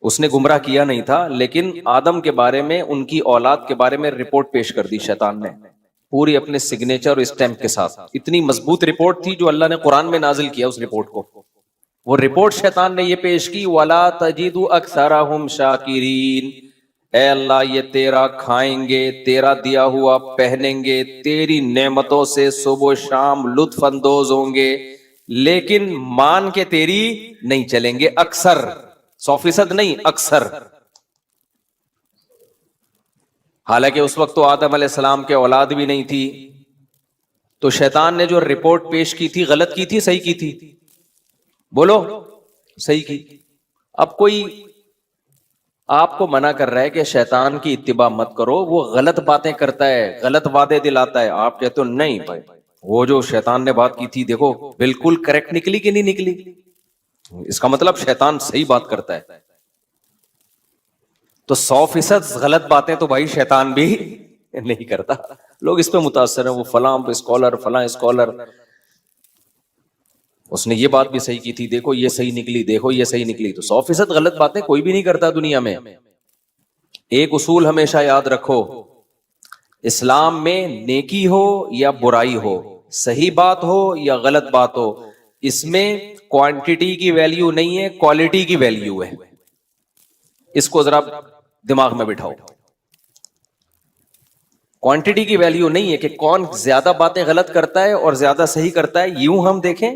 اس نے گمراہ کیا نہیں تھا, لیکن آدم کے بارے میں, ان کی اولاد کے بارے میں رپورٹ پیش کر دی شیطان نے, پوری اپنے سگنیچر اور اسٹیمپ کے ساتھ. اتنی مضبوط رپورٹ تھی جو اللہ نے قرآن میں نازل کیا اس رپورٹ کو. وہ رپورٹ شیطان نے یہ پیش کی وَلَا تَجِدُ أَكْثَرَهُمْ شَاكِرِينَ, اے اللہ یہ تیرا کھائیں گے, تیرا دیا ہوا پہنیں گے, تیری نعمتوں سے صبح و شام لطف اندوز ہوں گے, لیکن مان کے تیری نہیں چلیں گے. اکثر, 100% نہیں, اکثر. حالانکہ اس وقت تو آدم علیہ السلام کے اولاد بھی نہیں تھی. تو شیطان نے جو رپورٹ پیش کی تھی غلط کی تھی صحیح کی تھی؟ بولو, صحیح کی. اب کوئی آپ کو منع کر رہا ہے کہ شیطان کی اتباع مت کرو, وہ غلط باتیں کرتا ہے, غلط وعدے دلاتا ہے. آپ کہتے ہو نہیں بھائی وہ جو شیطان نے بات کی تھی دیکھو بالکل کریکٹ نکلی کہ نہیں نکلی, اس کا مطلب شیطان صحیح بات کرتا ہے. تو 100% غلط باتیں تو بھائی شیطان بھی نہیں کرتا. لوگ اس پہ متاثر ہیں, وہ فلاں اسکالر فلاں اسکالر. اس نے یہ بات بھی صحیح کی تھی، دیکھو یہ صحیح نکلی، دیکھو یہ صحیح نکلی. تو 100% غلط باتیں کوئی بھی نہیں کرتا دنیا میں. ایک اصول ہمیشہ یاد رکھو، اسلام میں نیکی ہو یا برائی ہو، صحیح بات ہو یا غلط بات ہو، اس میں کوانٹٹی کی ویلیو نہیں ہے، کوالٹی کی ویلیو ہے. اس کو ذرا دماغ میں بٹھاؤ. کوانٹٹی کی ویلیو نہیں ہے کہ کون زیادہ باتیں غلط کرتا ہے اور زیادہ صحیح کرتا ہے. یوں ہم دیکھیں،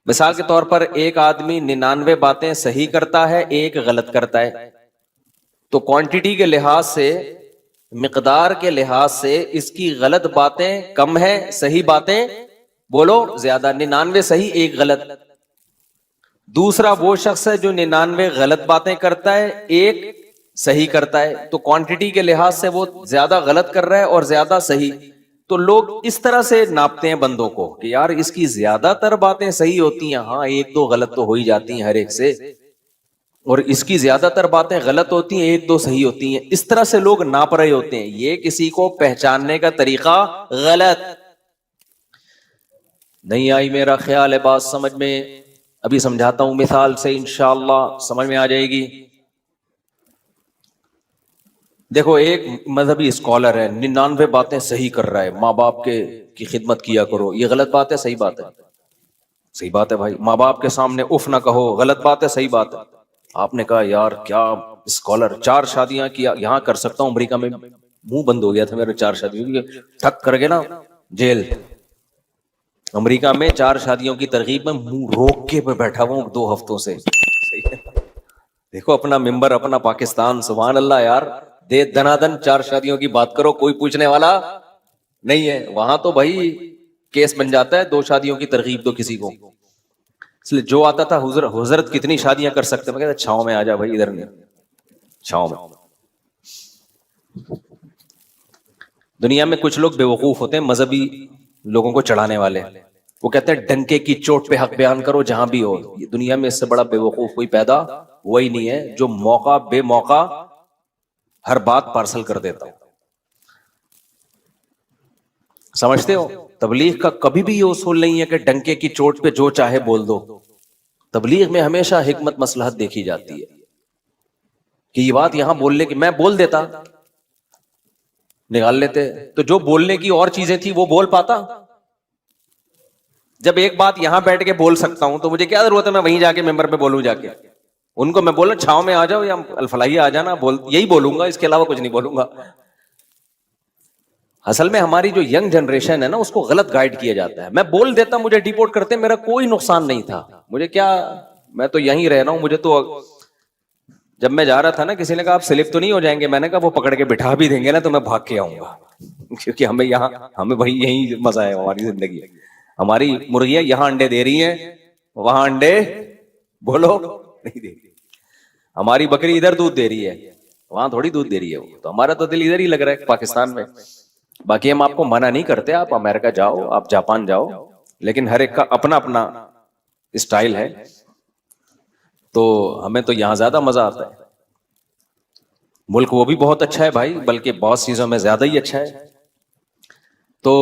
مثال کے طور پر ایک آدمی 99 باتیں صحیح کرتا ہے، ایک غلط کرتا ہے، تو کوانٹٹی کے لحاظ سے، مقدار کے لحاظ سے اس کی غلط باتیں کم ہے، صحیح باتیں بولو زیادہ. 99 صحیح، ایک غلط. دوسرا وہ شخص ہے جو 99 غلط باتیں کرتا ہے، ایک صحیح کرتا ہے، تو کوانٹٹی کے لحاظ سے وہ زیادہ غلط کر رہا ہے اور زیادہ صحیح. تو لوگ اس طرح سے ناپتے ہیں بندوں کو کہ یار اس کی زیادہ تر باتیں صحیح ہوتی ہیں، ہاں ایک دو غلط تو ہو ہی جاتی ہیں ہر ایک سے، اور اس کی زیادہ تر باتیں غلط ہوتی ہیں، ایک دو صحیح ہوتی ہیں. اس طرح سے لوگ ناپ رہے ہوتے ہیں. یہ کسی کو پہچاننے کا طریقہ غلط. نہیں آئی میرا خیال ہے بات سمجھ میں؟ ابھی سمجھاتا ہوں مثال سے، انشاءاللہ سمجھ میں آ جائے گی. دیکھو ایک مذہبی اسکالر ہے، 99 باتیں صحیح کر رہا ہے، ماں باپ کی خدمت کیا کرو. یہ غلط بات ہے صحیح بات ہے؟ صحیح بات ہے بھائی. ماں باپ کے سامنے اف نہ کہو، غلط بات ہے صحیح بات ہے؟ آپ نے کہا یار کیا اسکالر، 4 شادیاں کیا، یہاں کر سکتا ہوں، امریکہ میں منہ بند ہو گیا تھا میرے 4 شادیوں، ٹھک کر کے نا جیل. امریکہ میں 4 شادیوں کی ترغیب میں منہ روک کے بیٹھا ہوں 2 ہفتوں سے. دیکھو اپنا ممبر، اپنا پاکستان، سبحان اللہ یار، دے دنادن 4 شادیوں کی بات کرو، کوئی پوچھنے والا نہیں ہے. وہاں تو بھائی کیس بن جاتا ہے 2 شادیوں کی ترغیب تو کسی کو. اس لیے جو آتا تھا حضرت کتنی شادیاں کر سکتے، میں کہتا چھاؤں میں آ جا بھائی، ادھر نہیں، چھاؤں میں. دنیا میں کچھ لوگ بے وقوف ہوتے ہیں، مذہبی لوگوں کو چڑھانے والے. وہ کہتے ہیں ڈنکے کی چوٹ پہ حق بیان کرو جہاں بھی ہو. یہ دنیا میں اس سے بڑا بے وقوف کوئی پیدا ہوا ہی نہیں ہے، جو موقع بے موقع ہر بات پارسل کر دیتا. سمجھتے ہو؟ تبلیغ کا کبھی بھی یہ اصول نہیں ہے کہ ڈنکے کی چوٹ پہ جو چاہے بول دو. تبلیغ میں ہمیشہ حکمت مصلحت دیکھی جاتی ہے کہ یہ بات یہاں بولنے کی، میں بول دیتا، نکال لیتے، تو جو بولنے کی اور چیزیں تھی وہ بول پاتا. جب ایک بات یہاں بیٹھ کے بول سکتا ہوں تو مجھے کیا ضرورت ہے میں وہیں جا کے ممبر پہ بولوں. جا کے ان کو میں بولنا چھاؤں میں آ جاؤ یا الفلاحیہ آ جانا، یہی بولوں گا، اس کے علاوہ کچھ نہیں بولوں گا. اصل میں ہماری جو ینگ جنریشن ہے نا، اس کو غلط گائیڈ کیا جاتا ہے. میں بول دیتا، مجھے ڈیپورٹ کرتے، میرا کوئی نقصان نہیں تھا، مجھے کیا، میں تو یہیں رہ رہا ہوں. مجھے تو جب میں جا رہا تھا نا، کسی نے کہا آپ سلپ تو نہیں ہو جائیں گے، میں نے کہا وہ پکڑ کے بٹھا بھی دیں گے نا تو میں بھاگ کے آؤں گا، کیونکہ ہمیں یہاں، ہمیں بھائی یہی مزہ ہے ہماری زندگی. ہماری مرغیاں یہاں انڈے دے رہی ہیں، وہاں انڈے بولو نہیں دے رہی. ہماری بکری ادھر دودھ دے رہی ہے، وہاں تھوڑی دودھ دے رہی ہے. وہ تو ہمارا تو دل ادھر ہی لگ رہا ہے پاکستان میں. باقی ہم آپ کو منع نہیں کرتے، آپ امریکہ جاؤ، آپ جاپان جاؤ، لیکن ہر ایک کا اپنا اپنا اسٹائل ہے. تو ہمیں تو یہاں زیادہ مزہ آتا ہے. ملک وہ بھی بہت اچھا ہے بھائی، بلکہ بہت چیزوں میں زیادہ ہی اچھا ہے. تو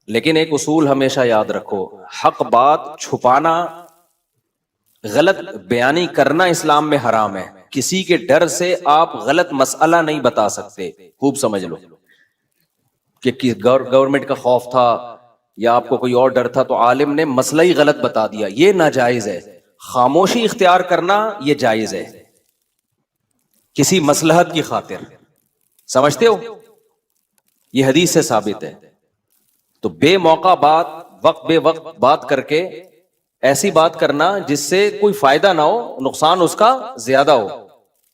لیکن ایک اصول ہمیشہ یاد رکھو، حق بات چھپانا، غلط بیانی کرنا اسلام میں حرام ہے. کسی کے ڈر سے آپ غلط مسئلہ نہیں بتا سکتے. خوب سمجھ لو کہ گورنمنٹ کا خوف تھا یا آپ کو کوئی اور ڈر تھا تو عالم نے مسئلہ ہی غلط بتا دیا، یہ ناجائز ہے. خاموشی اختیار کرنا یہ جائز ہے کسی مصلحت کی خاطر. سمجھتے ہو؟ یہ حدیث سے ثابت ہے. تو بے موقع بات، وقت بے وقت بات کر کے ایسی بات کرنا جس سے کوئی فائدہ نہ ہو، نقصان اس کا زیادہ ہو،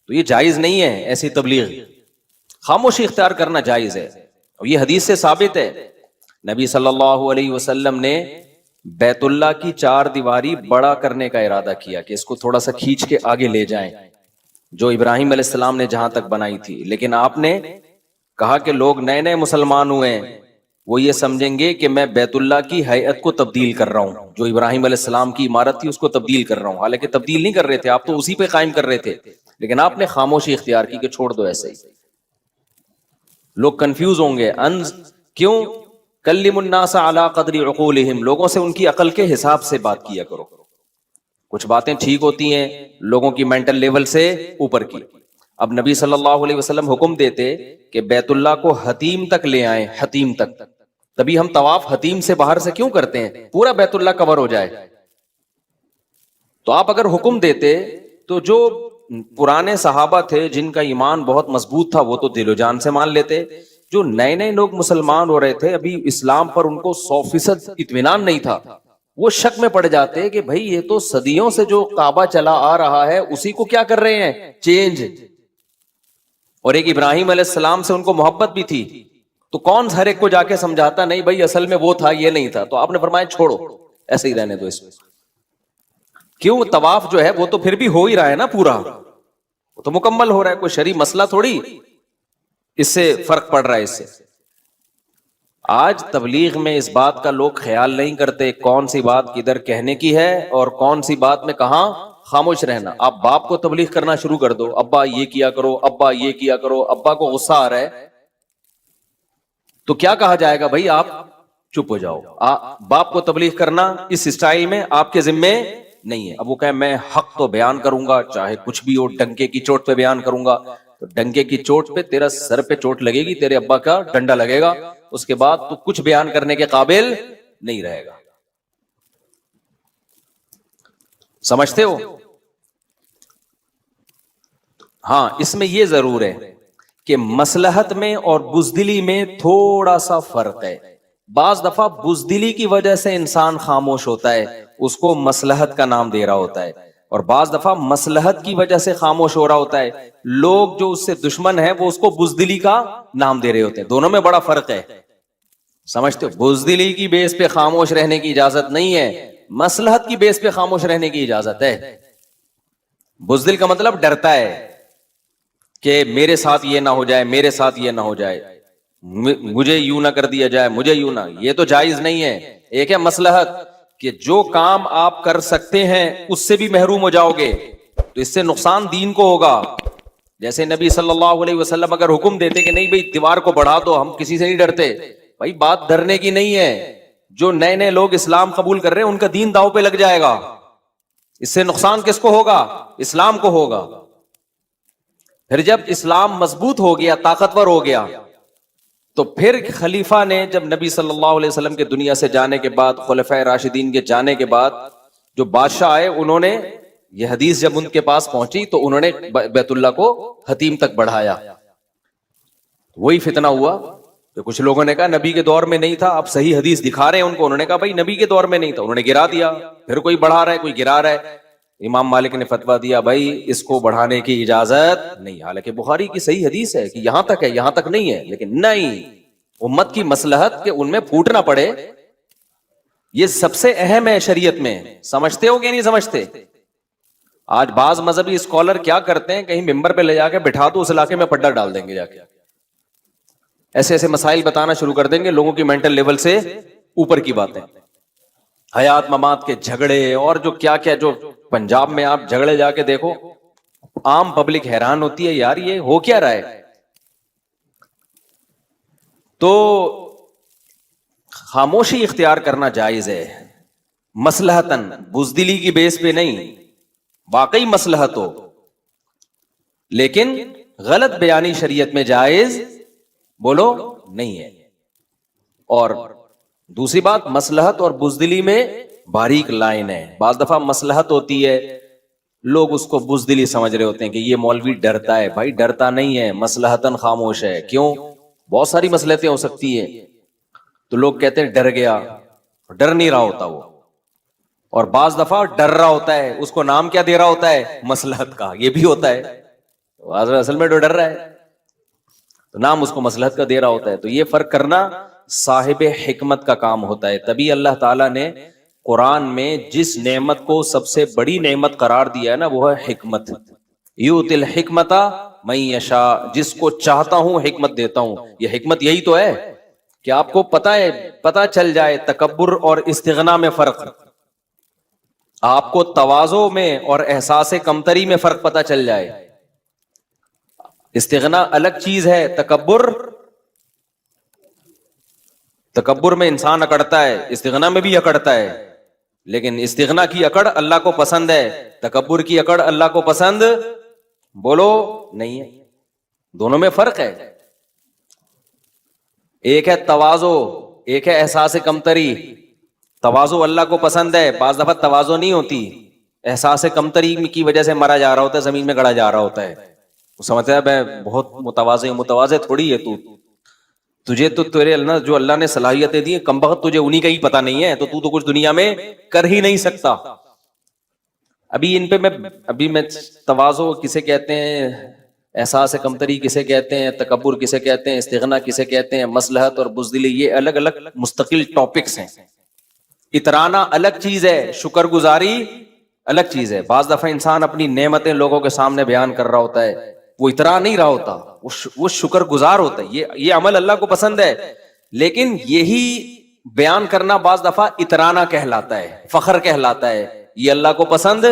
تو یہ جائز نہیں ہے. ایسی تبلیغ، خاموشی اختیار کرنا جائز ہے، اور یہ حدیث سے ثابت ہے. نبی صلی اللہ علیہ وسلم نے بیت اللہ کی 4 دیواری بڑا کرنے کا ارادہ کیا کہ اس کو تھوڑا سا کھینچ کے آگے لے جائیں، جو ابراہیم علیہ السلام نے جہاں تک بنائی تھی. لیکن آپ نے کہا کہ لوگ نئے نئے مسلمان ہوئے ہیں، وہ یہ سمجھیں گے کہ میں بیت اللہ کی ہیئت کو تبدیل کر رہا ہوں، جو ابراہیم علیہ السلام کی عمارت تھی اس کو تبدیل کر رہا ہوں. حالانکہ تبدیل نہیں کر رہے تھے آپ، تو اسی پہ قائم کر رہے تھے، لیکن آپ نے خاموشی اختیار کی کہ چھوڑ دو ایسے ہی. لوگ کنفیوز ہوں گے، کیوں؟ کلم الناس علی قدر عقولہم، لوگوں سے ان کی عقل کے حساب سے بات کیا کرو. کچھ باتیں ٹھیک ہوتی ہیں لوگوں کی مینٹل لیول سے اوپر کی. اب نبی صلی اللہ علیہ وسلم حکم دیتے کہ بیت اللہ کو حتیم تک لے آئیں، حتیم تک. تبھی ہم طواف حتیم سے باہر سے کیوں کرتے ہیں؟ پورا بیت اللہ کور ہو جائے. تو آپ اگر حکم دیتے تو جو پرانے صحابہ تھے جن کا ایمان بہت مضبوط تھا وہ تو دل و جان سے مان لیتے. جو نئے نئے لوگ مسلمان ہو رہے تھے، ابھی اسلام پر ان کو 100% اطمینان نہیں تھا، وہ شک میں پڑ جاتے کہ بھائی یہ تو صدیوں سے جو کعبہ چلا آ رہا ہے اسی کو کیا کر رہے ہیں؟ چینج. اور ایک ابراہیم علیہ السلام سے ان کو محبت بھی تھی، تو کون ہر ایک کو جا کے سمجھاتا نہیں بھائی اصل میں وہ تھا یہ نہیں تھا. تو آپ نے فرمایا چھوڑو، ایسے ہی رہنے دو اس میں. کیوں؟ طواف جو ہے وہ تو پھر بھی ہو ہی رہا ہے نا، پورا وہ تو مکمل ہو رہا ہے، کوئی شرعی مسئلہ تھوڑی اس سے فرق پڑ رہا ہے. اس سے آج تبلیغ میں اس بات کا لوگ خیال نہیں کرتے کون سی بات کدھر کہنے کی ہے اور کون سی بات میں کہاں خاموش رہنا. آپ باپ کو تبلیغ کرنا شروع کر دو، ابا یہ کیا کرو، ابا یہ کیا کرو، ابا کو غصہ آ رہا ہے تو کیا کہا جائے گا؟ بھائی آپ چپ ہو جاؤ. باپ کو تبلیغ کرنا اس اسٹائل میں آپ کے ذمے نہیں ہے. اب وہ کہے میں حق تو بیان کروں گا چاہے کچھ بھی ہو، ڈنکے کی چوٹ پہ بیان کروں گا. تو ڈنکے کی چوٹ پہ تیرا سر پہ چوٹ لگے گی، تیرے ابا کا ڈنڈا لگے گا، اس کے بعد تو کچھ بیان کرنے کے قابل نہیں رہے گا. سمجھتے ہو؟ ہاں، اس میں یہ ضرور ہے کہ مصلحت میں اور بزدلی میں تھوڑا سا فرق ہے. بعض دفعہ بزدلی کی وجہ سے انسان خاموش ہوتا ہے، اس کو مصلحت کا نام دے رہا ہوتا ہے، اور بعض دفعہ مصلحت کی وجہ سے خاموش ہو رہا ہوتا ہے. لوگ جو اس سے دشمن ہیں وہ اس کو بزدلی کا نام دے رہے ہوتے ہیں. دونوں میں بڑا فرق ہے، سمجھتے ہو؟ بزدلی کی بیس پہ خاموش رہنے کی اجازت نہیں ہے، مصلحت کی بیس پہ خاموش رہنے کی اجازت ہے. بزدل کا مطلب ڈرتا ہے کہ میرے ساتھ یہ نہ ہو جائے، میرے ساتھ یہ نہ ہو جائے، مجھے یوں نہ کر دیا جائے، مجھے یوں نہ. یہ تو جائز نہیں ہے. ایک ہے مصلحت کہ جو کام آپ کر سکتے ہیں اس سے بھی محروم ہو جاؤ گے تو اس سے نقصان دین کو ہوگا. جیسے نبی صلی اللہ علیہ وسلم اگر حکم دیتے کہ نہیں بھائی دیوار کو بڑھا دو، ہم کسی سے نہیں ڈرتے. بھائی بات ڈرنے کی نہیں ہے، جو نئے نئے لوگ اسلام قبول کر رہے ہیں ان کا دین داؤ پہ لگ جائے گا. اس سے نقصان کس کو ہوگا؟ اسلام کو ہوگا. پھر جب اسلام مضبوط ہو گیا، طاقتور ہو گیا، تو پھر خلیفہ نے جب نبی صلی اللہ علیہ وسلم کے دنیا سے جانے کے بعد، خلفائے راشدین کے جانے کے بعد جو بادشاہ آئے، انہوں نے یہ حدیث جب ان کے پاس پہنچی تو انہوں نے بیت اللہ کو حتیم تک بڑھایا. وہی فتنہ ہوا. تو کچھ لوگوں نے کہا نبی کے دور میں نہیں تھا، اب صحیح حدیث دکھا رہے ہیں ان کو. انہوں نے کہا بھائی نبی کے دور میں نہیں تھا، انہوں نے گرا دیا. پھر کوئی بڑھا رہا ہے، کوئی گرا رہا ہے. امام مالک نے فتویٰ دیا بھائی اس کو بڑھانے کی اجازت نہیں. حالانکہ بخاری کی صحیح حدیث ہے کہ یہاں تک ہے، یہاں تک نہیں ہے. لیکن نہیں، امت کی مصلحت کہ ان میں پھوٹ نہ پڑے، یہ سب سے اہم ہے شریعت میں. سمجھتے ہو کہ نہیں سمجھتے؟ آج بعض مذہبی اسکالر کیا کرتے ہیں، کہیں ممبر پہ لے جا کے بٹھا دو، اس علاقے میں پڈا ڈال دیں گے، جا کے ایسے ایسے مسائل بتانا شروع کر دیں گے، لوگوں کی مینٹل لیول سے اوپر کی باتیں، حیات ممات کے جھگڑے اور جو کیا کیا. جو پنجاب میں آپ جھگڑے جا کے دیکھو، عام پبلک حیران ہوتی ہے یار یہ ہو کیا رہا ہے. تو خاموشی اختیار کرنا جائز ہے، مصلحتاً، بزدلی کی بیس پہ نہیں. واقعی مصلحت ہو لیکن غلط بیانی شریعت میں جائز بولو نہیں ہے. اور دوسری بات، مصلحت اور بزدلی میں باریک لائن ہے. بعض دفعہ مصلحت ہوتی ہے، لوگ اس کو بزدلی سمجھ رہے ہوتے ہیں کہ یہ مولوی ڈرتا ہے. بھائی ڈرتا نہیں ہے، مصلحتاً خاموش ہے. کیوں؟ بہت ساری مصلحتیں ہو سکتی ہیں. تو لوگ کہتے ہیں ڈر گیا، ڈر نہیں رہا ہوتا وہ. اور بعض دفعہ ڈر رہا ہوتا ہے، اس کو نام کیا دے رہا ہوتا ہے؟ مصلحت کا. یہ بھی ہوتا ہے، اصل میں ڈر رہا ہے تو نام اس کو مصلحت کا دے رہا ہوتا ہے. تو یہ فرق کرنا صاحب حکمت کا کام ہوتا ہے. تبھی اللہ تعالیٰ نے قرآن میں جس نعمت کو سب سے بڑی نعمت قرار دیا ہے نا، وہ ہے حکمت. یؤتی الحکمت من یشاء، جس کو چاہتا ہوں حکمت دیتا ہوں. یہ حکمت یہی تو ہے کہ آپ کو پتہ چل جائے تکبر اور استغنا میں فرق، آپ کو تواضع میں اور احساس کمتری میں فرق پتہ چل جائے. استغنا الگ چیز ہے، تکبر تکبر میں انسان اکڑتا ہے, استغنا میں بھی اکڑتا ہے, لیکن استغنا کی اکڑ اللہ کو پسند ہے, تکبر کی اکڑ اللہ کو پسند بولو نہیں ہے. دونوں میں فرق ہے. ایک ہے تواضع, ایک ہے احساس کمتری. تواضع اللہ کو پسند ہے, بعض دفعہ تواضع نہیں ہوتی, احساس کمتری کی وجہ سے مرا جا رہا ہوتا ہے, زمین میں گڑا جا رہا ہوتا ہے. وہ سمجھتا ہے میں بہت متواضع ہوں. متواضع تھوڑی ہے تو, تجھے تو تیرے اللہ جو اللہ نے صلاحیتیں دی, کم بخت تجھے انہی کا ہی پتہ نہیں ہے, تو تو کچھ دنیا میں کر ہی نہیں سکتا. ابھی ان پہ میں تواضع کسے کہتے ہیں, احساس کمتری کسے کہتے ہیں, تکبر کسے کہتے ہیں, استغنا کسے کہتے ہیں, مصلحت اور بزدلی, یہ الگ الگ مستقل ٹاپکس ہیں. اترانا الگ چیز ہے, شکر گزاری الگ چیز ہے. بعض دفعہ انسان اپنی نعمتیں لوگوں کے سامنے بیان کر رہا ہوتا ہے, وہ اترا نہیں رہا ہوتا, وہ شکر گزار ہوتا ہے. یہ عمل اللہ کو پسند ہے, لیکن یہی بیان کرنا بعض دفعہ اترانا کہلاتا ہے, فخر کہلاتا ہے. یہ اللہ کو پسند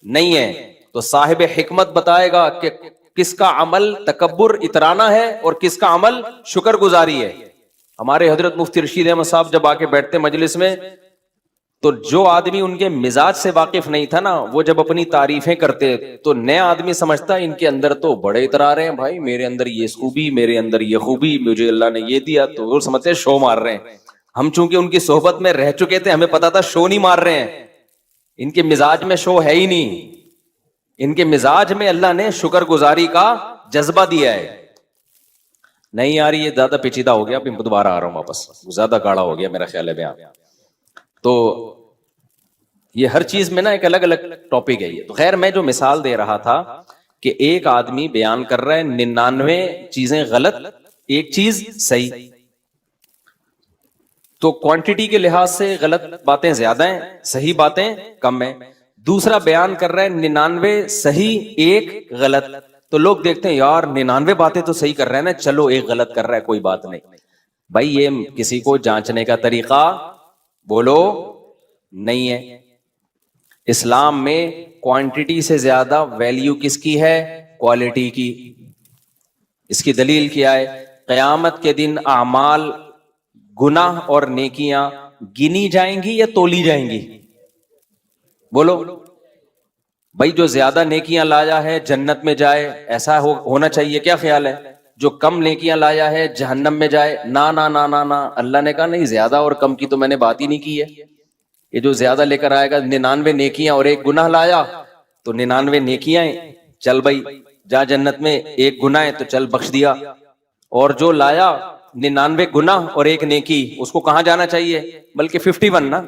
نہیں ہے. تو صاحب حکمت بتائے گا کہ کس کا عمل تکبر اترانا ہے اور کس کا عمل شکر گزاری ہے. ہمارے حضرت مفتی رشید احمد صاحب جب آ کے بیٹھتے مجلس میں, تو جو آدمی ان کے مزاج سے واقف نہیں تھا نا, وہ جب اپنی تعریفیں کرتے تو نیا آدمی سمجھتا ان کے اندر تو بڑے اترا رہے ہیں, بھائی میرے اندر یہ خوبی, میرے اندر یہ خوبی, مجھے اللہ نے یہ دیا, تو وہ سمجھتے شو مار رہے ہیں. ہم چونکہ ان کی صحبت میں رہ چکے تھے, ہمیں پتا تھا شو نہیں مار رہے ہیں. ان کے مزاج میں شو ہے ہی نہیں, ان کے مزاج میں اللہ نے شکر گزاری کا جذبہ دیا ہے. نہیں آ رہی, یہ زیادہ پیچیدہ ہو گیا, اب دوبارہ آ رہا ہوں واپس, زیادہ گاڑا ہو گیا میرا خیال ہے بیان. تو یہ ہر چیز میں نا ایک الگ الگ ٹاپک ہے یہ. تو خیر, میں جو مثال دے رہا تھا کہ ایک آدمی بیان کر رہا ہے 99 چیزیں غلط, ایک چیز صحیح. تو کوانٹٹی کے لحاظ سے غلط باتیں زیادہ ہیں, صحیح باتیں کم ہیں. دوسرا بیان کر رہا ہے 99 صحیح ایک غلط. تو لوگ دیکھتے ہیں یار 99 باتیں تو صحیح کر رہے ہیں نا, چلو ایک غلط کر رہا ہے, کوئی بات نہیں. بھائی یہ کسی کو جانچنے کا طریقہ بولو نہیں ہے. اسلام میں کوانٹٹی سے زیادہ ویلیو کس کی ہے؟ کوالٹی کی. اس کی دلیل کیا ہے؟ قیامت کے دن اعمال, گناہ اور نیکیاں گنی جائیں گی یا تولی جائیں گی؟ بولو بھائی, جو زیادہ نیکیاں لایا ہے جنت میں جائے, ایسا ہونا چاہیے, کیا خیال ہے؟ جو کم نیکیاں لایا ہے جہنم میں جائے؟ نا نا نا نا نا, اللہ نے کہا نہیں, زیادہ اور کم کی تو میں نے بات ہی نہیں کی ہے. یہ جو زیادہ لے کر آئے گا 99 نیکیاں اور ایک گناہ لایا, تو 99 نیکیاں چل بھائی جا جنت میں, ایک گناہ ہے تو چل بخش دیا. اور جو لایا 99 گناہ اور ایک نیکی, اس کو کہاں جانا چاہیے؟ بلکہ 51 نا.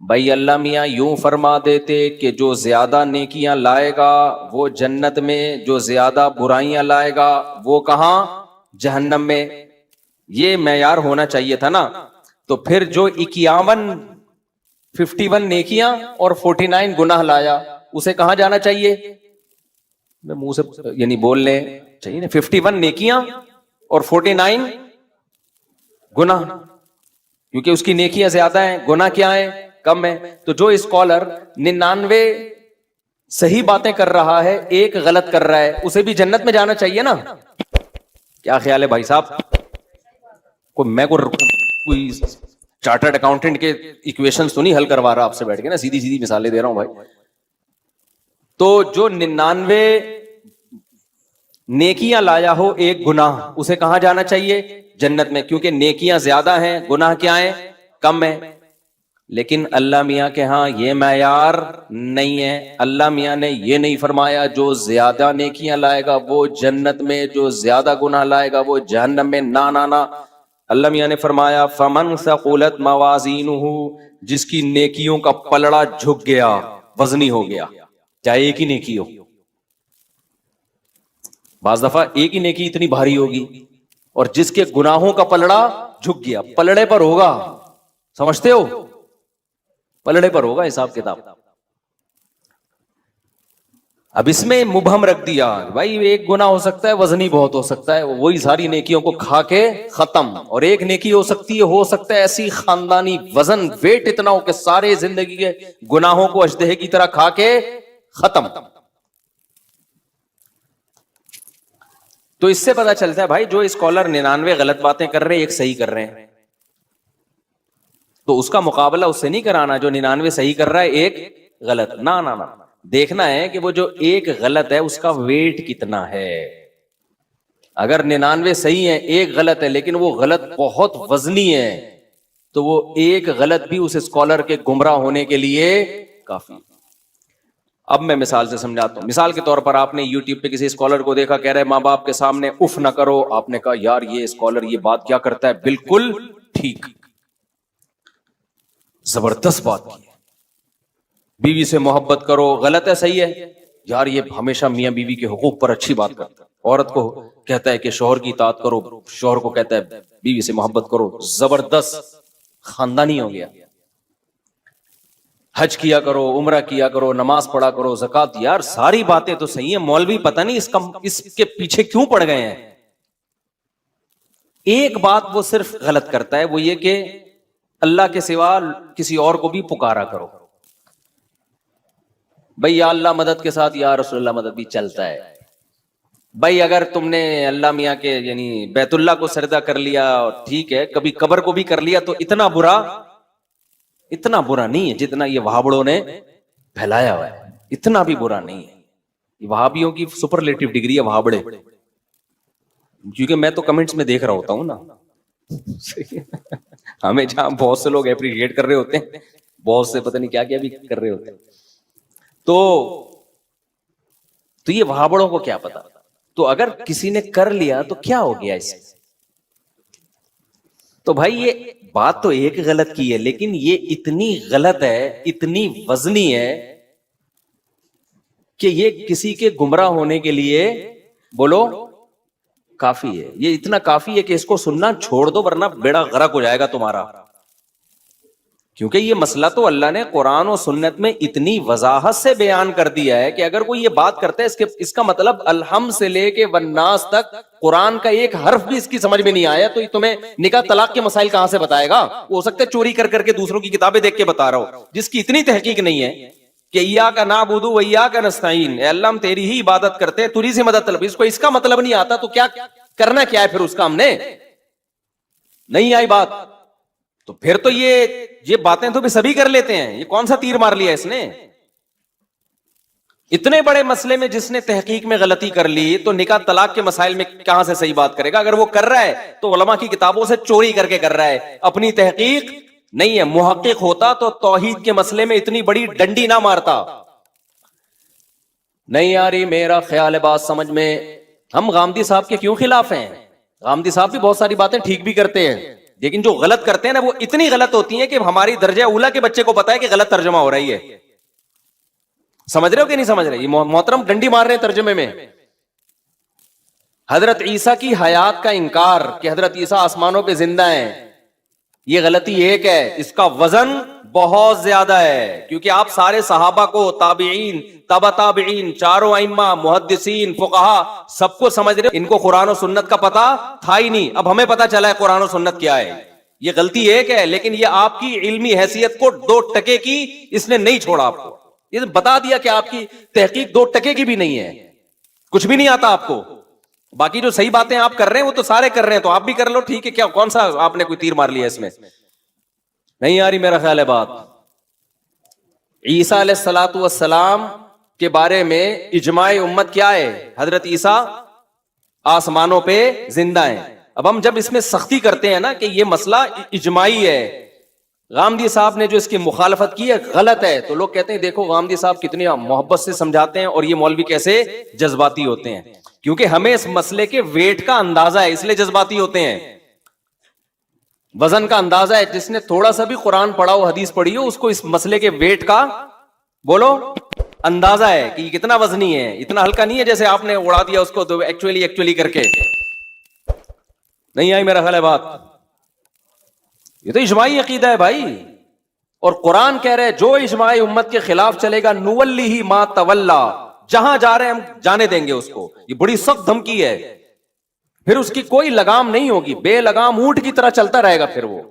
بھائی اللہ میاں یوں فرما دیتے کہ جو زیادہ نیکیاں لائے گا وہ جنت میں, جو زیادہ برائیاں لائے گا وہ کہاں؟ جہنم میں. یہ معیار ہونا چاہیے تھا نا. تو پھر جو 51 نیکیاں اور 49 گناہ لایا, اسے کہاں جانا چاہیے؟ میں منہ سے یعنی بولنے چاہیے نا, 51 نیکیاں اور 49 گناہ, کیونکہ اس کی نیکیاں زیادہ ہیں, گناہ کیا ہیں؟ کم ہے. تو جو اسکالر 99 صحیح باتیں کر رہا ہے, ایک غلط کر رہا ہے, اسے بھی جنت میں جانا چاہیے نا. کیا خیال ہے بھائی صاحب؟ میں کوئی چارٹرڈ اکاؤنٹنٹ کے ایکویشنز تو نہیں حل کروا رہا آپ سے بیٹھ کے نا, سیدھی سیدھی مثالیں دے رہا ہوں بھائی. تو جو 99 نیکیاں لایا ہو ایک گناہ, اسے کہاں جانا چاہیے؟ جنت میں, کیونکہ نیکیاں زیادہ ہیں, گناہ کیا ہیں؟ کم ہیں. لیکن اللہ میاں کے ہاں یہ معیار نہیں ہے. اللہ میاں نے یہ نہیں فرمایا جو زیادہ نیکیاں لائے گا وہ جنت میں, جو زیادہ گناہ لائے گا وہ جہنم میں. نا نا نا, اللہ میاں نے فرمایا فمن ثقلت موازینہ, جس کی نیکیوں کا پلڑا جھک گیا, وزنی ہو گیا, چاہے ایک ہی نیکی ہو. بعض دفعہ ایک ہی نیکی اتنی بھاری ہوگی, اور جس کے گناہوں کا پلڑا جھک گیا, پلڑے پر ہوگا, سمجھتے ہو, پلڑے پر ہوگا حساب کتاب. اب اس میں مبہم رکھ دیا بھائی, ایک گناہ ہو سکتا ہے وزنی بہت ہو سکتا ہے, وہی ساری نیکیوں کو کھا کے ختم, اور ایک نیکی ہو سکتا ہے ایسی خاندانی وزن ویٹ اتنا ہو کہ سارے زندگی کے گناہوں کو اژدہے کی طرح کھا کے ختم. تو اس سے پتا چلتا ہے بھائی جو اسکالر 99 غلط باتیں کر رہے ہیں, ایک صحیح کر رہے ہیں. تو اس کا مقابلہ اس سے نہیں کرانا جو 99 صحیح کر رہا ہے ایک غلط. نہ دیکھنا ہے کہ وہ جو ایک غلط ہے اس کا ویٹ کتنا ہے. اگر 99 صحیح ہے ایک غلط ہے لیکن وہ غلط بہت وزنی ہے تو وہ ایک غلط بھی اس اسکالر کے گمراہ ہونے کے لیے کافی. اب میں مثال سے سمجھاتا ہوں. مثال کے طور پر آپ نے یوٹیوب پہ کسی اسکالر کو دیکھا کہہ رہے ماں باپ کے سامنے اف نہ کرو. آپ نے کہا یار یہ اسکالر یہ بات کیا کرتا ہے, بالکل ٹھیک, زبردست بات کی ہے. بیوی سے محبت کرو, غلط ہے صحیح ہے یار یہ ہمیشہ میاں بیوی کے حقوق پر اچھی بات کرتا ہے. عورت کو کہتا ہے کہ شوہر کی اطاعت کرو, شوہر کو کہتا ہے بیوی سے محبت کرو, زبردست خاندانی ہو گیا. حج کیا کرو, عمرہ کیا کرو, نماز پڑھا کرو, زکات, یار ساری باتیں تو صحیح ہیں, مولوی پتہ نہیں اس کے پیچھے کیوں پڑ گئے ہیں. ایک بات وہ صرف غلط کرتا ہے, وہ یہ کہ اللہ کے سوا کسی اور کو بھی پکارا کرو. بھائی یا اللہ مدد کے ساتھ یا رسول اللہ مدد بھی چلتا ہے. بھائی اگر تم نے اللہ میاں کے یعنی بیت اللہ کو سجدہ کر لیا ٹھیک ہے, کبھی قبر کو بھی کر لیا تو اتنا برا نہیں ہے جتنا یہ وہابڑوں نے پھیلایا ہوا ہے. اتنا بھی برا نہیں ہے. یہ وہابیوں کی سپرلیٹو ڈگری ہے وہابڑے, کیونکہ میں تو کمنٹس میں دیکھ رہا ہوتا ہوں نا. ہمیں جہاں بہت سے لوگ اپریشیٹ کر رہے ہوتے ہیں, بہت سے پتہ نہیں کیا کیا بھی کر رہے ہوتے ہیں, تو یہ وہابڑوں کو کیا پتا. تو اگر کسی نے کر لیا تو کیا ہو گیا اس سے. تو بھائی یہ بات تو ایک غلط کی ہے لیکن یہ اتنی غلط ہے, اتنی وزنی ہے کہ یہ کسی کے گمراہ ہونے کے لیے بولو کافی ہے. یہ اتنا کافی ہے کہ اس کو سننا چھوڑ دو ورنہ بیڑا غرق ہو جائے گا تمہارا. کیونکہ یہ مسئلہ تو اللہ نے قرآن و سنت میں اتنی وضاحت سے بیان کر دیا ہے کہ اگر کوئی یہ بات کرتا ہے اس کا مطلب الحمد سے لے کے والناس تک قرآن کا ایک حرف بھی اس کی سمجھ میں نہیں آیا تو تمہیں نکاح طلاق کے مسائل کہاں سے بتائے گا. وہ ہو سکتا ہے چوری کر کے دوسروں کی کتابیں دیکھ کے بتا رہا ہو جس کی اتنی تحقیق نہیں ہے کہ ایاک نعبد و ایاک نستعین, اے اللہ ہم تیری ہی عبادت کرتے ہیں تجھی سے مدد طلب. اس کو اس کا مطلب نہیں آتا تو کیا کرنا کیا ہے پھر اس کا. ہم نے نہیں آئی بات تو پھر تو یہ باتیں تو بھی سبھی کر لیتے ہیں. یہ کون سا تیر مار لیا اس نے. اتنے بڑے مسئلے میں جس نے تحقیق میں غلطی کر لی تو نکاح طلاق کے مسائل میں کہاں سے صحیح بات کرے گا. اگر وہ کر رہا ہے تو علماء کی کتابوں سے چوری کر کے کر رہا ہے, اپنی تحقیق نہیں ہے. محقق ہوتا تو توحید کے مسئلے میں اتنی بڑی ڈنڈی نہ مارتا. نہیں آ رہی میرا خیال ہے بات سمجھ میں. ہم غامدی صاحب کے کیوں خلاف ہیں؟ غامدی صاحب بھی بہت ساری باتیں ٹھیک بھی کرتے ہیں لیکن جو غلط کرتے ہیں نا وہ اتنی غلط ہوتی ہیں کہ ہماری درجہ اولا کے بچے کو پتا ہے کہ غلط ترجمہ ہو رہی ہے. سمجھ رہے ہو کہ نہیں سمجھ رہے؟ یہ محترم ڈنڈی مار رہے ہیں ترجمے میں. حضرت عیسیٰ کی حیات کا انکار کہ حضرت عیسیٰ آسمانوں پہ زندہ ہیں, یہ غلطی ایک ہے, اس کا وزن بہت زیادہ ہے. کیونکہ آپ سارے صحابہ کو, تابعین, تبع تابعین, چاروں ائمہ, محدثین, فقہا سب کو سمجھ رہے, ان کو قرآن و سنت کا پتہ تھا ہی نہیں. اب ہمیں پتہ چلا ہے قرآن و سنت کیا ہے. یہ غلطی ایک ہے لیکن یہ آپ کی علمی حیثیت کو 2% کی اس نے نہیں چھوڑا. آپ کو یہ بتا دیا کہ آپ کی تحقیق 2% کی بھی نہیں ہے, کچھ بھی نہیں آتا آپ کو. باقی جو صحیح باتیں آپ کر رہے ہیں وہ تو سارے کر رہے ہیں, تو آپ بھی کر لو ٹھیک ہے. کیا کون سا آپ نے کوئی تیر مار لیا اس میں؟ نہیں آ رہی میرا خیال ہے بات. عیسیٰ علیہ الصلوۃ والسلام کے بارے میں اجماع امت کیا ہے؟ حضرت عیسیٰ آسمانوں پہ زندہ ہیں. اب ہم جب اس میں سختی کرتے ہیں نا کہ یہ مسئلہ اجماعی ہے, غامدی صاحب نے جو اس کی مخالفت کی ہے غلط ہے, تو لوگ کہتے ہیں دیکھو غامدی صاحب کتنی محبت سے سمجھاتے ہیں اور یہ مولوی کیسے جذباتی ہوتے ہیں. کیونکہ ہمیں اس مسئلے کے ویٹ کا اندازہ ہے اس لیے جذباتی ہوتے ہیں. وزن کا اندازہ ہے. جس نے تھوڑا سا بھی قرآن پڑھا ہو, حدیث پڑھی ہو, اس کو اس مسئلے کے ویٹ کا بولو اندازہ ہے کہ یہ کتنا وزنی ہے. اتنا ہلکا نہیں ہے جیسے آپ نے اڑا دیا اس کو تو ایکچولی کر کے. نہیں آئی میرا خیال ہے بات. یہ تو اجماعی عقیدہ ہے بھائی, اور قرآن کہہ رہے جو اجماع امت کے خلاف چلے گا نولیہ ما تولا, جہاں جا رہے ہیں ہم جانے دیں گے اس کو. یہ بڑی سخت دھمکی ہے. پھر اس کی کوئی لگام نہیں ہوگی, بے لگام اونٹ کی طرح چلتا رہے گا. پھر وہ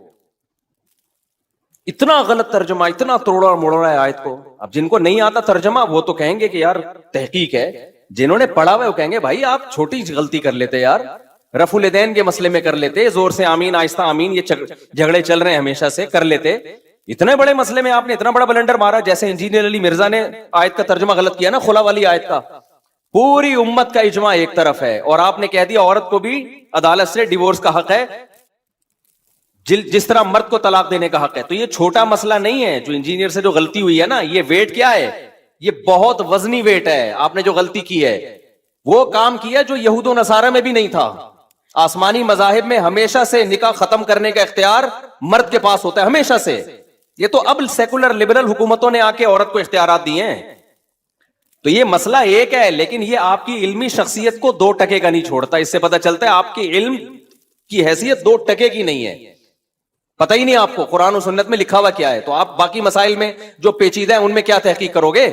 اتنا غلط ترجمہ, اتنا توڑا موڑا ہے آیت کو. اب جن کو نہیں آتا ترجمہ وہ تو کہیں گے کہ یار تحقیق ہے, جنہوں نے پڑھا ہوا وہ کہیں گے بھائی آپ چھوٹی غلطی کر لیتے یار, رفع الیدین کے مسئلے میں کر لیتے, زور سے آمین, آہستہ آمین, یہ جھگڑے چل رہے ہیں ہمیشہ سے, کر لیتے. اتنے بڑے مسئلے میں آپ نے اتنا بڑا بلنڈر مارا, جیسے انجینئر علی مرزا نے آیت کا ترجمہ غلط کیا نا, خلا والی آیت کا. پوری امت کا اجماع ایک طرف ہے, اور آپ نے کہہ دیا عورت کو بھی عدالت سے ڈیورس کا حق ہے, جس طرح مرد کو طلاق دینے کا حق ہے. تو یہ چھوٹا مسئلہ نہیں ہے جو انجینئر سے جو غلطی ہوئی ہے نا, یہ ویٹ کیا ہے, یہ بہت وزنی ویٹ ہے. آپ نے جو غلطی کی ہے وہ کام کیا جو یہود و نصارہ میں بھی نہیں تھا. آسمانی مذاہب میں ہمیشہ سے نکاح ختم کرنے کا اختیار مرد کے پاس ہوتا ہے, ہمیشہ سے. یہ تو اب سیکولر لبرل حکومتوں نے آ کے عورت کو اختیارات دیے ہیں. تو یہ مسئلہ ایک ہے, لیکن یہ آپ کی علمی شخصیت کو 2% کا نہیں چھوڑتا. اس سے پتہ چلتا ہے آپ کی علم کی حیثیت 2% کی نہیں ہے. پتہ ہی نہیں آپ کو قرآن و سنت میں لکھا ہوا کیا ہے, تو آپ باقی مسائل میں جو پیچیدہ ہیں ان میں کیا تحقیق کرو گے.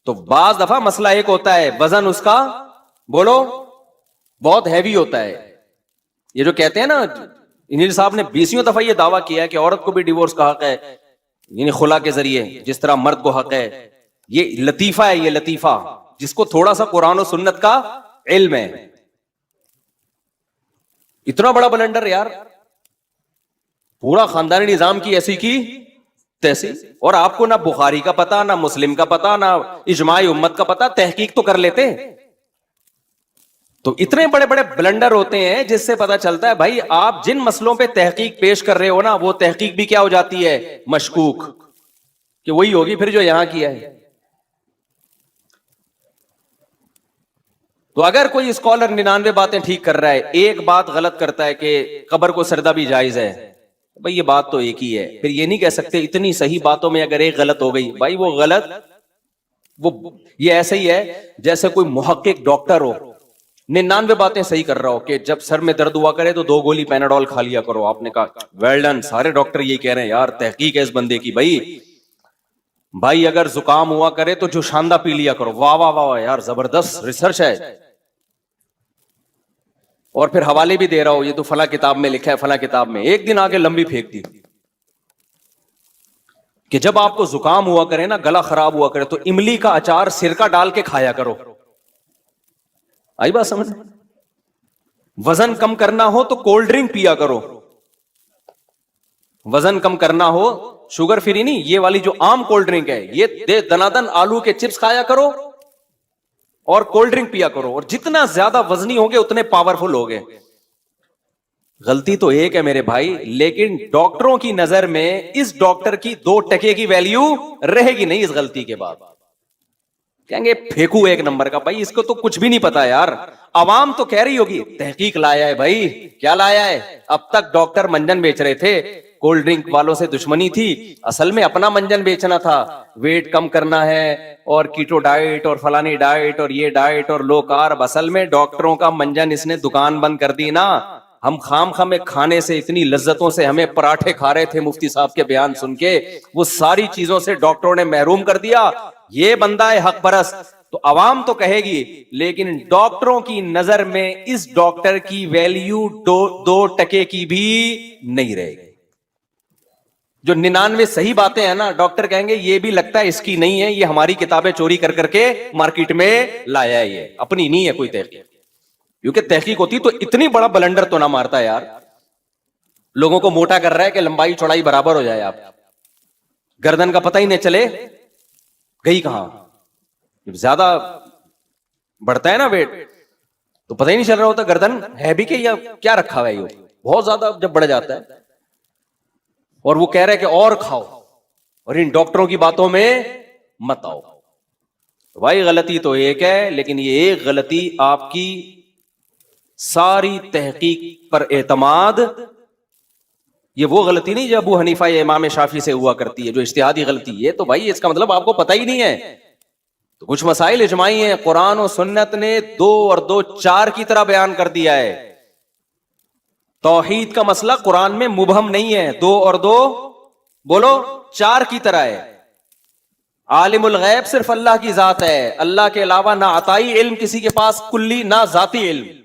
تو بعض دفعہ مسئلہ ایک ہوتا ہے, وزن اس کا بولو بہت ہیوی ہوتا ہے. یہ جو کہتے ہیں نا, انجینئر صاحب نے 20 دفعہ یہ دعویٰ کیا ہے کہ عورت کو بھی ڈیورس کا حق ہے, یعنی خلا کے ذریعے جس طرح مرد کو حق ہے. یہ لطیفہ ہے, یہ لطیفہ جس کو تھوڑا سا قرآن و سنت کا علم ہے. اتنا بڑا بلنڈر یار, پورا خاندانی نظام کی ایسی کی تیسی, اور آپ کو نہ بخاری کا پتا, نہ مسلم کا پتا, نہ اجماع امت کا پتا. تحقیق تو کر لیتے. تو اتنے بڑے بڑے بلنڈر ہوتے ہیں جس سے پتا چلتا ہے بھائی آپ جن مسئلوں پہ تحقیق پیش کر رہے ہو نا, وہ تحقیق بھی کیا ہو جاتی ہے, مشکوک, کہ وہی ہوگی پھر جو یہاں کیا ہے. تو اگر کوئی اسکالر 99 باتیں ٹھیک کر رہا ہے, ایک بات غلط کرتا ہے کہ قبر کو سردہ بھی جائز ہے, بھائی یہ بات تو ایک ہی ہے. پھر یہ نہیں کہہ سکتے اتنی صحیح باتوں میں اگر ایک غلط ہو گئی, بھائی وہ غلط, وہ یہ ایسے ہی ہے جیسے کوئی محقق ڈاکٹر ہو, 99 باتیں صحیح کر رہا ہو کہ جب سر میں درد ہوا کرے تو 2 گولی پیناڈول کھا لیا کرو. آپ نے کہا ویل ڈن, سارے ڈاکٹر یہ کہہ رہے ہیں یار تحقیق ہے اس بندے کی. بھائی اگر زکام ہوا کرے تو جو شاندہ پی لیا کرو. واہ واہ واہ یار, زبردست ریسرچ ہے. اور پھر حوالے بھی دے رہا ہو, یہ تو فلاں کتاب میں لکھا ہے, فلاں کتاب میں. ایک دن آگے لمبی پھینک دی کہ جب آپ کو زکام ہوا کرے نا, گلا خراب ہوا کرے, تو املی کا اچار سرکہ ڈال کے کھایا کرو. آئی بات سمجھ؟ وزن کم کرنا ہو تو کولڈ ڈرنک پیا کرو. وزن کم کرنا ہو, شوگر فری نہیں, یہ والی جو عام کولڈ ڈرنک ہے, یہ دنادن آلو کے چپس کھایا کرو اور کولڈ ڈرنک پیا کرو. اور جتنا زیادہ وزنی ہوگے اتنے پاورفل ہوگے. غلطی تو ایک ہے میرے بھائی, لیکن ڈاکٹروں کی نظر میں اس ڈاکٹر کی 2% کی ویلیو رہے گی نہیں اس غلطی کے بعد. کہیں گے پھینکو ایک نمبر کا. بھائی اس کو تو کچھ بھی نہیں پتا یار. عوام تو کہہ رہی ہوگی تحقیق لایا ہے. بھائی کیا لایا ہے؟ اب تک ڈاکٹر منجن بیچ رہے تھے, کولڈ ڈرنک والوں سے دشمنی تھی, اصل میں اپنا منجن بیچنا تھا. ویٹ کم کرنا ہے اور کیٹو ڈائٹ اور فلانی ڈائٹ اور یہ ڈائٹ اور لو کارب. اصل میں ڈاکٹروں کا منجن اس نے دکان بند کر دی نا. ہم خام خامے کھانے سے اتنی لذتوں سے ہمیں پراٹھے کھا رہے تھے مفتی صاحب کے بیان سن کے, وہ ساری چیزوں سے ڈاکٹروں نے محروم کر دیا. یہ بندہ ہے حق پرست. تو عوام تو کہے گی, لیکن ڈاکٹروں کی نظر میں اس ڈاکٹر کی ویلیو 2% کی بھی نہیں رہے گی. جو 99 صحیح باتیں ہیں نا, ڈاکٹر کہیں گے یہ بھی لگتا ہے اس کی نہیں ہے, یہ ہماری کتابیں چوری کر کر کے مارکیٹ میں لایا ہے, یہ اپنی نہیں ہے کوئی تحقیق. کیونکہ تحقیق ہوتی تو اتنی بڑا بلنڈر تو نہ مارتا یار. لوگوں کو موٹا کر رہا ہے کہ لمبائی چوڑائی برابر ہو جائے, آپ گردن کا پتہ ہی نہیں چلے گئی کہاں. جب زیادہ بڑھتا ہے نا ویٹ تو پتہ ہی نہیں چل رہا ہوتا گردن ہے بھی کہ یا کیا رکھا ہوا ہے. یہ بہت زیادہ جب بڑھ جاتا ہے, اور وہ کہہ رہے کہ اور کھاؤ, اور ان ڈاکٹروں کی باتوں میں مت آؤ. بھائی غلطی تو ایک ہے, لیکن یہ ایک غلطی آپ کی ساری تحقیق پر اعتماد, یہ وہ غلطی نہیں جو ابو حنیفہ یا امام شافعی سے ہوا کرتی ہے, جو اجتہادی غلطی. یہ تو بھائی اس کا مطلب آپ کو پتہ ہی نہیں ہے. تو کچھ مسائل اجماعی ہیں, قرآن و سنت نے 2 اور 2 4 کی طرح بیان کر دیا ہے. توحید کا مسئلہ قرآن میں مبہم نہیں ہے, 2 اور 2 بولو 4 کی طرح ہے. عالم الغیب صرف اللہ کی ذات ہے, اللہ کے علاوہ نہ عطائی علم کسی کے پاس کلی, نہ ذاتی علم.